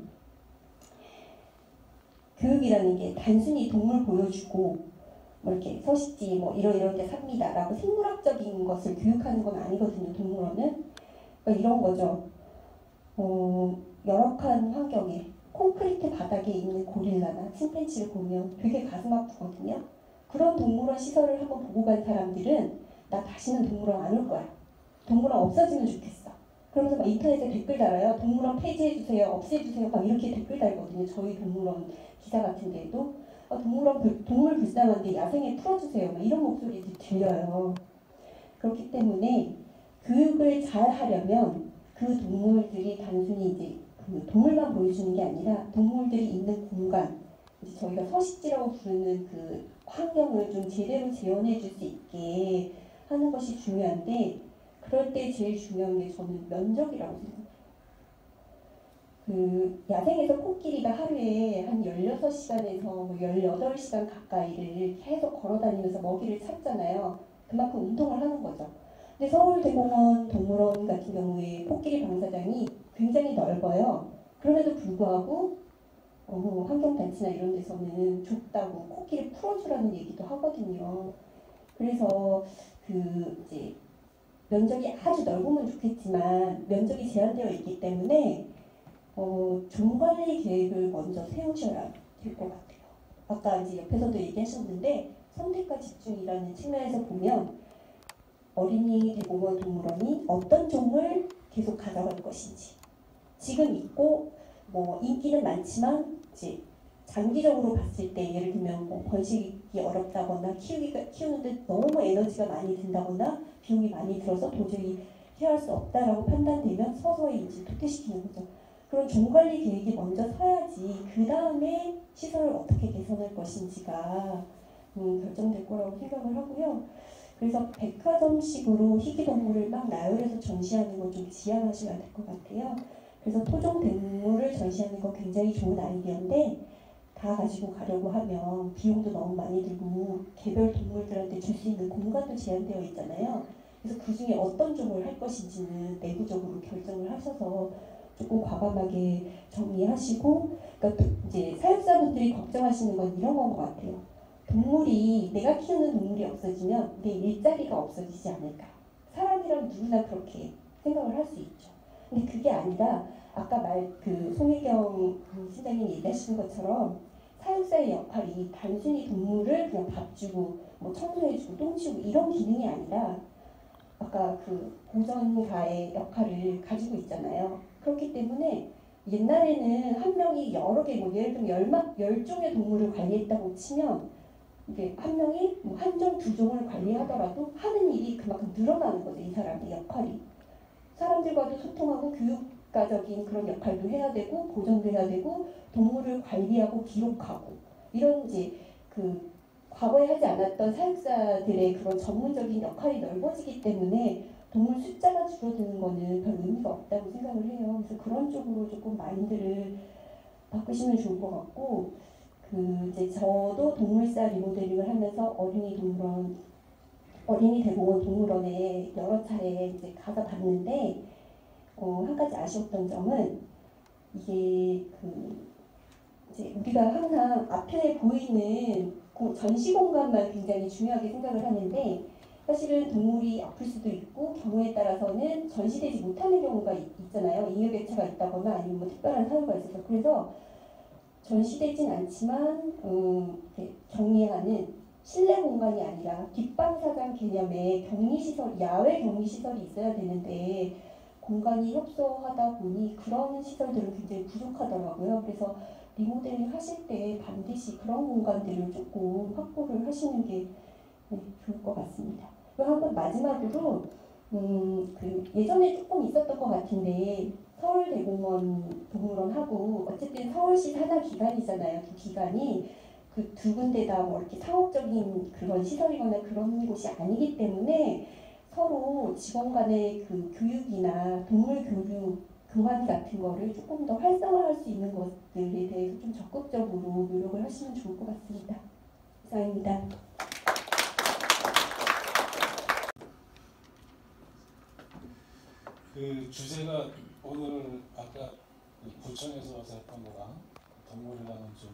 교육이라는 게 단순히 동물 보여주고 뭐 이렇게 서식지 뭐 이런 데 삽니다 라고 생물학적인 것을 교육하는 건 아니거든요. 동물원은 그러니까 이런 거죠. 열악한 환경에 콘크리트 바닥에 있는 고릴라나 침팬지를 보면 되게 가슴 아프거든요. 그런 동물원 시설을 한번 보고 간 사람들은 나 다시는 동물원 안 올 거야. 동물원 없어지면 좋겠어. 그러면서 막 인터넷에 댓글 달아요. 동물원 동물원 폐지해주세요, 없애주세요, 막 이렇게 댓글 달거든요. 저희 동물원 기사 같은 데에도 동물 불쌍한데 야생에 풀어주세요, 막 이런 목소리도 들려요. 그렇기 때문에 교육을 잘 하려면 그 동물들이 단순히 이제 그 동물만 보여주는 게 아니라 동물들이 있는 공간, 이제 저희가 서식지라고 부르는 그 환경을 좀 제대로 재현해 줄 수 있게 하는 것이 중요한데, 그럴 때 제일 중요한 게 저는 면적이라고 생각해요. 그 야생에서 코끼리가 하루에 한 16시간에서 18시간 가까이를 계속 걸어다니면서 먹이를 찾잖아요. 그만큼 운동을 하는 거죠. 근데 서울대공원 동물원 같은 경우에 코끼리 방사장이 굉장히 넓어요. 그럼에도 불구하고 환경단체나 이런 데서는 좁다고 코끼리 풀어주라는 얘기도 하거든요. 그래서 그 이제 면적이 아주 넓으면 좋겠지만 면적이 제한되어 있기 때문에 종관리 계획을 먼저 세우셔야 될 것 같아요. 아까 이제 옆에서도 얘기하셨는데 선택과 집중이라는 측면에서 보면 어린이 대공원 동물원이 어떤 종을 계속 가져갈 것인지, 지금 있고 뭐 인기는 많지만 이제 장기적으로 봤을 때 예를 들면 뭐 번식이 어렵다거나 키우는데 너무 에너지가 많이 든다거나 비용이 많이 들어서 도저히 케어할 수 없다라고 판단되면 서서히 이제 퇴퇴시키는 거죠. 그런 종관리 계획이 먼저 서야지 그 다음에 시설을 어떻게 개선할 것인지가 결정될 거라고 생각을 하고요. 그래서 백화점식으로 희귀동물을 막 나열해서 전시하는 건 좀 지양하셔야 될 것 같아요. 그래서 토종 동물을 전시하는 건 굉장히 좋은 아이디어인데 다 가지고 가려고 하면 비용도 너무 많이 들고 개별 동물들한테 줄 수 있는 공간도 제한되어 있잖아요. 그래서 그 중에 어떤 종을 할 것인지는 내부적으로 결정을 하셔서 조금 과감하게 정리하시고, 그러니까 이제 사육사분들이 걱정하시는 건 이런 건 것 같아요. 동물이, 내가 키우는 동물이 없어지면 내 일자리가 없어지지 않을까. 사람이랑 누구나 그렇게 생각을 할 수 있죠. 근데 그게 아니라 아까 송혜경 신장님 얘기하시는 것처럼 사육사의 역할이 단순히 동물을 그냥 밥 주고 뭐 청소해주고 똥 치우고 이런 기능이 아니라 아까 그 보전가의 역할을 가지고 있잖아요. 그렇기 때문에 옛날에는 한 명이 여러 개, 뭐 예를 들면 10종의 동물을 관리했다고 치면 이게 한 명이 뭐 한 종, 두 종을 관리하더라도 하는 일이 그만큼 늘어나는 거죠. 이 사람의 역할이. 사람들과도 소통하고 교육가적인 그런 역할도 해야 되고 보전도 해야 되고 동물을 관리하고 기록하고 이런 이제 그 과거에 하지 않았던 사육사들의 그런 전문적인 역할이 넓어지기 때문에 동물 숫자가 줄어드는 거는 별 의미가 없다고 생각을 해요. 그래서 그런 쪽으로 조금 마인드를 바꾸시면 좋을 것 같고, 이제 저도 동물사 리모델링을 하면서 어린이 대공원 동물원에 여러 차례 이제 가서 봤는데 한 가지 아쉬웠던 점은 이게 이제 우리가 항상 앞에 보이는 전시 공간만 굉장히 중요하게 생각을 하는데 사실은 동물이 아플 수도 있고 경우에 따라서는 전시되지 못하는 경우가 있잖아요. 잉여개체가 있다거나 아니면 뭐 특별한 사유가 있어서. 그래서 전시되진 않지만 격리하는 실내 공간이 아니라 뒷방사장 개념의 격리시설, 야외 격리시설이 있어야 되는데 공간이 협소하다 보니 그런 시설들은 굉장히 부족하더라고요. 그래서 리모델링 하실 때 반드시 그런 공간들을 조금 확보를 하시는 게 좋을 것 같습니다. 그리고 한번 마지막으로 예전에 조금 있었던 것 같은데 서울대공원 동물원하고 어쨌든 서울시 산하 기관이잖아요. 두 기관이 그 두 군데 다 뭐 이렇게 상업적인 그런 시설이거나 그런 곳이 아니기 때문에 서로 직원 간의 그 교육이나 동물 교육 교환 같은 거를 조금 더 활성화할 수 있는 것들에 대해서 좀 적극적으로 노력을 하시면 좋을 것 같습니다. 이상입니다. 그 주제가 오늘 아까 구청에서 와서 했던 거랑 동물이랑은 좀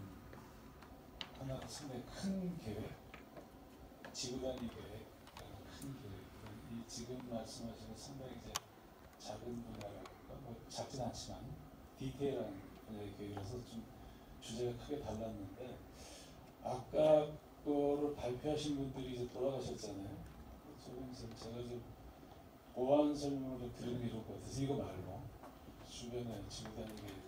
하나 상당히 큰 계획, 지구 단위 계획, 큰 계획. 이 지금 말씀하시는 상당히 이제 작은 분야랄까, 뭐 작진 않지만 디테일한 분야의 계획이라서 좀 주제가 크게 달랐는데 아까 거를 발표하신 분들이 이제 돌아가셨잖아요. 제가 좀 보완 설명을 드리는 게 좋을 것 같아서 이거 말고 주변에 지구 단위 계획을.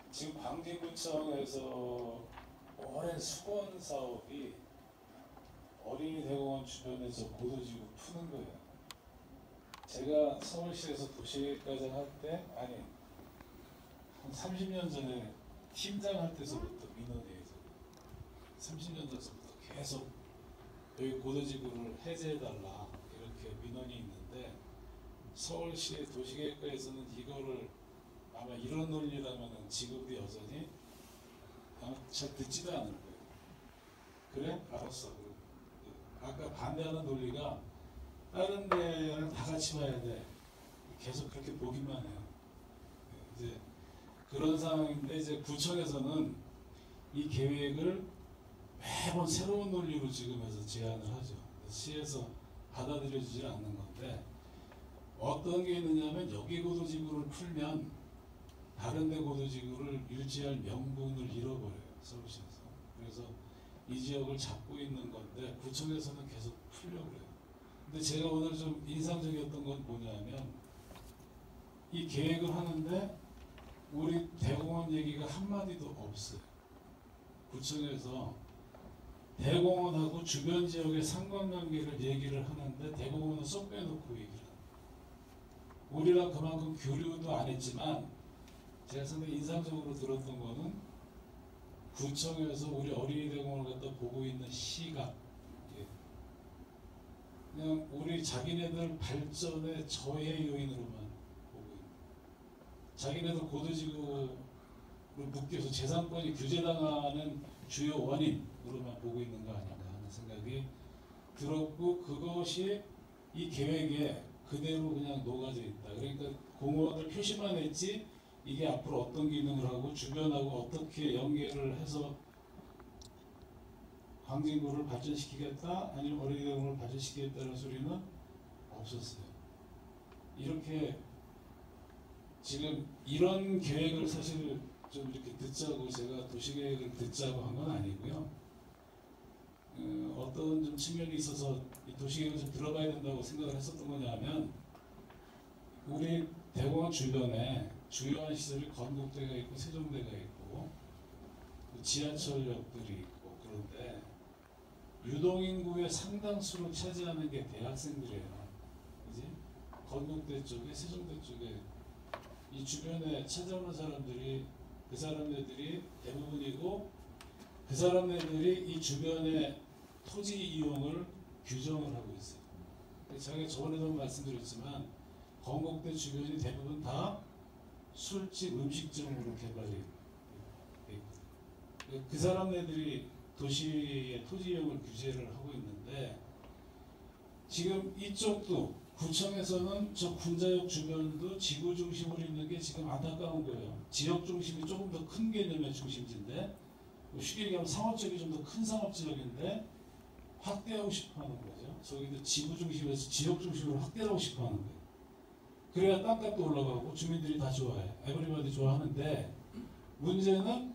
지금 광진구청에서 오랜 수건 사업이 어린이 대공원 주변에서 고도지구 푸는 거예요. 제가 서울시에서 도시계획과장 할 때, 아니 한 30년 전에 팀장 할 때서부터 민원이에요. 30년 전부터 계속 여기 고도지구를 해제해달라 이렇게 민원이 있는데, 서울시의 도시계획과에서는 이거를 아마 이런 논리라면 지금도 여전히 잘 듣지도 않을 거예요. 그래? 알았어. 아까 반대하는 논리가 다른 데랑 다 같이 봐야 돼. 계속 그렇게 보기만 해요. 이제 그런 상황인데, 이제 구청에서는 이 계획을 매번 새로운 논리로 지금 해서 제안을 하죠. 시에서 받아들여지지 않는 건데, 어떤 게 있느냐면 여기 고도지구를 풀면 다른 데 고도지구를 유지할 명분을 잃어버려요. 서울시에서. 그래서 이 지역을 잡고 있는 건데 구청에서는 계속 풀려고 그래요. 근데 제가 오늘 좀 인상적이었던 건 뭐냐면, 이 계획을 하는데 우리 대공원 얘기가 한마디도 없어요. 구청에서 대공원하고 주변 지역의 상관관계를 얘기를 하는데 대공원은 쏙 빼놓고 얘기를 해요. 우리랑 그만큼 교류도 안 했지만, 제가 상당히 인상적으로 들었던 거는 구청에서 우리 어린이 대공원을 갖다 보고 있는 시각, 그냥 우리 자기네들 발전의 저해 요인으로만 보고 있는, 자기네들 고도지구로 묶여서 재산권이 규제당하는 주요 원인으로만 보고 있는 거 아닌가 하는 생각이 들었고, 그것이 이 계획에 그대로 그냥 녹아져 있다. 그러니까 공원을 표시만 했지 이게 앞으로 어떤 기능을 하고 주변하고 어떻게 연계를 해서 광진구를 발전시키겠다, 아니면 어린이 대공원을 발전시키겠다는 소리는 없었어요. 이렇게 지금 이런 계획을 사실 좀 이렇게 듣자고, 제가 도시계획을 듣자고 한 건 아니고요. 어떤 좀 측면이 있어서 이 도시계획을 좀 들어봐야 된다고 생각을 했었던 거냐면, 우리 대공원 주변에 주요한 시설이 건국대가 있고 세종대가 있고 지하철역들이 있고, 그런데 유동인구의 상당수를 차지하는 게 대학생들이에요. 그지? 건국대 쪽에 세종대 쪽에 이 주변에 찾아오는 사람들이 그 사람들이 대부분이고, 그 사람들이 이 주변의 토지 이용을 규정을 하고 있어요. 제가 저번에도 말씀드렸지만 건국대 주변이 대부분 다 술집 음식점으로 개발이 돼 있거든요. 그 사람들이 도시의 토지 이용을 규제를 하고 있는데, 지금 이쪽도 구청에서는 저 군자역 주변도 지구 중심으로 있는 게 지금 안타까운 거예요. 지역 중심이 조금 더 큰 개념의 중심지인데, 쉽게 얘기하면 상업지역이 좀 더 큰 상업지역인데 확대하고 싶어하는 거죠. 저기도 지구 중심에서 지역 중심으로 확대하고 싶어하는 거예요. 그래야 땅값도 올라가고 주민들이 다 좋아해. 에브리바디 좋아하는데, 문제는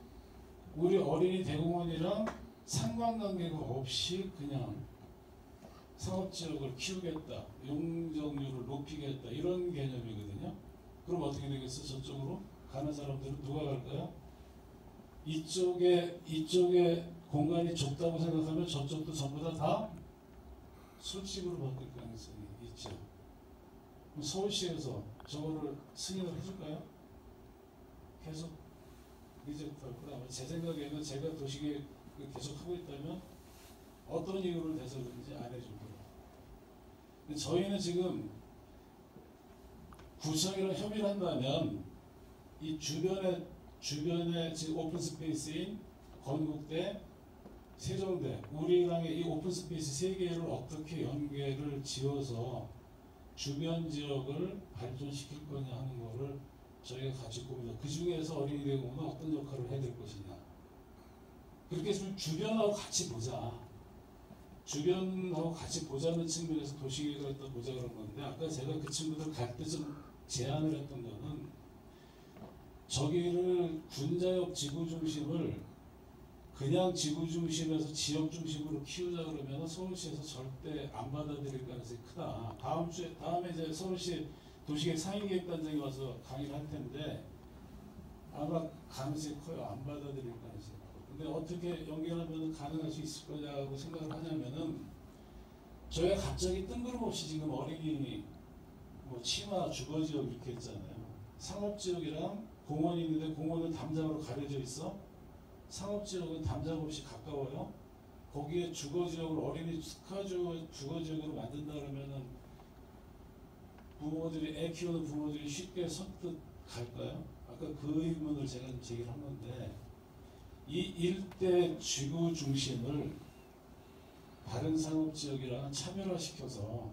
우리 어린이 대공원이랑 상관관계가 없이 그냥 상업지역을 키우겠다, 용적률을 높이겠다, 이런 개념이거든요. 그럼 어떻게 되겠어? 저쪽으로 가는 사람들은 누가 갈까요? 이쪽에 공간이 좁다고 생각하면 저쪽도 전부 다 술집으로 바뀔 가능성이 있죠. 그럼 서울시에서 저거를 승인을 해줄까요? 계속 리젝트 할 거다. 제 생각에는 제가 도시계획 계속 하고 있다면 어떤 이유를 대서든지 안 해줄 거예요. 근데 저희는 지금 구청이랑 협의를 한다면 이 주변에 지금 오픈 스페이스인 건국대, 세종대, 우리랑의 이 오픈 스페이스 세 개를 어떻게 연계를 지어서 주변 지역을 발전시킬 거냐 하는 거를 저희가 같이 봅니다. 그 중에서 어린이 대공원은 어떤 역할을 해야 될 것이냐. 그렇게 좀 주변하고 같이 보자. 주변하고 같이 보자는 측면에서 도시계획을 갖다 보자 그런 건데, 아까 제가 그 친구들 갈 때 좀 제안을 했던 거는, 저기를 군자역 지구 중심을 그냥 지구 중심에서 지역 중심으로 키우자 그러면 서울시에서 절대 안 받아들일 가능성이 크다. 다음에 이제 서울시 도시계획 상임계획단장이 와서 강의를 할 텐데 아마 가능성이 커요. 안 받아들일 가능성이 커요. 근데 어떻게 연결하면 가능할 수 있을 거냐고 생각을 하냐면은 저희가 갑자기 뜬금없이 지금 어린이 뭐 치마 주거지역 이렇게 했잖아요. 상업지역이랑 공원이 있는데 공원은 담장으로 가려져 있어. 상업지역은 담장 없이 가까워요. 거기에 주거지역을 어린이 주거지역으로 만든다 그러면은 부모들이 애 키우는 부모들이 쉽게 선뜻 갈까요? 아까 그 의문을 제가 제기를 한 건데 이 일대 지구 중심을 다른 상업지역이랑 차별화시켜서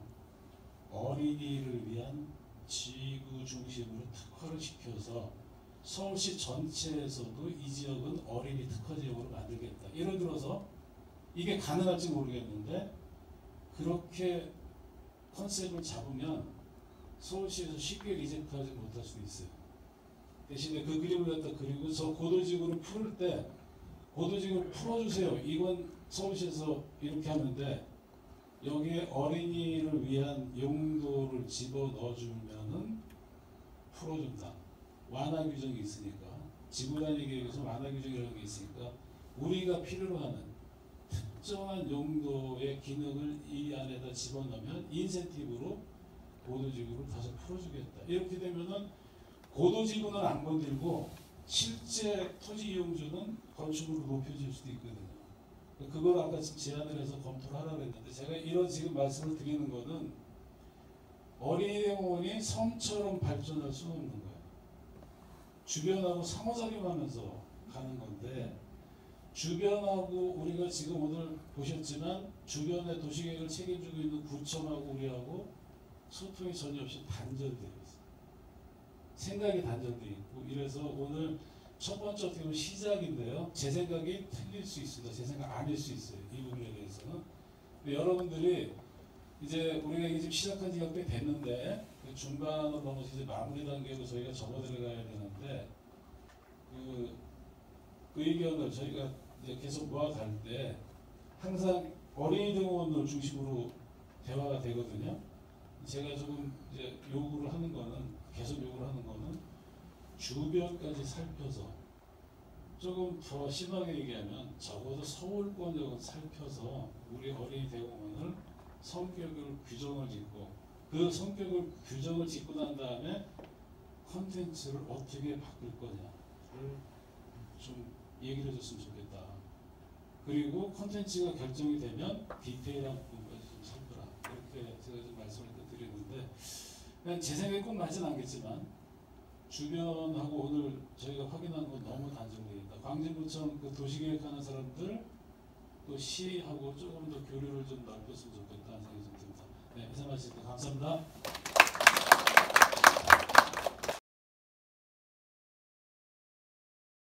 어린이를 위한 지구 중심으로 특화를 시켜서 서울시 전체에서도 이 지역은 어린이 특화 지역으로 만들겠다. 예를 들어서 이게 가능할지 모르겠는데 그렇게 컨셉을 잡으면 서울시에서 쉽게 리젝트하지 못할 수도 있어요. 대신에 그 그림을 갖다 그리고 저 고도지구를 풀을 때 고도지구를 풀어주세요. 이건 서울시에서 이렇게 하는데 여기에 어린이를 위한 용도를 집어넣어주면은 풀어준다. 완화 규정이 있으니까 지구단위 계획에서 완화 규정이라는 게 있으니까 우리가 필요로 하는 특정한 용도의 기능을 이 안에다 집어넣으면 인센티브로 고도지구를 다시 풀어주겠다. 이렇게 되면은 고도지구는 안 건들고 실제 토지 이용주는 건축으로 높여질 수도 있거든요. 그걸 아까 지금 제안을 해서 검토를 하라고 했는데 제가 이런 지금 말씀을 드리는 거는 어린이대공원이 섬처럼 발전할 수는 없는 거예요. 주변하고 상호작용하면서 가는 건데 주변하고 우리가 지금 오늘 보셨지만 주변의 도시계획을 책임지고 있는 구청하고 우리하고 소통이 전혀 없이 단절되어 있어요. 생각이 단절되어 있고 이래서 오늘 첫 번째 어떻게 보면 시작인데요. 제 생각이 틀릴 수 있습니다. 제 생각 아닐 수 있어요. 이 부분에 대해서는. 근데 여러분들이 이제 우리가 이게 지금 시작한 지가 꽤 됐는데 중반으로 넘어서 이제 마무리 단계로 저희가 접어들어가야 되는데 그 의견을 저희가 이제 계속 모아갈 때 항상 어린이대공원을 중심으로 대화가 되거든요. 제가 조금 이제 요구를 하는 거는 계속 요구를 하는 거는 주변까지 살펴서 조금 더 심하게 얘기하면 적어도 서울권역은 살펴서 우리 어린이대공원을 성격을 규정을 짓고 그 성격을 규정을 짓고 난 다음에 컨텐츠를 어떻게 바꿀 거냐를 좀 얘기를 해줬으면 좋겠다. 그리고 컨텐츠가 결정이 되면 디테일한 부분까지 좀 살펴라. 이렇게 제가 좀 말씀을 드리는데 그냥 제 생각이 꼭 맞진 않겠지만 주변하고 오늘 저희가 확인한 건 너무 단정되어 있다. 광진구청 그 도시계획하는 사람들 또 시하고 조금 더 교류를 좀 넓혔으면 좋겠다는 생각이 좀 듭니다. 네, 이상 마치겠습니다. 감사합니다.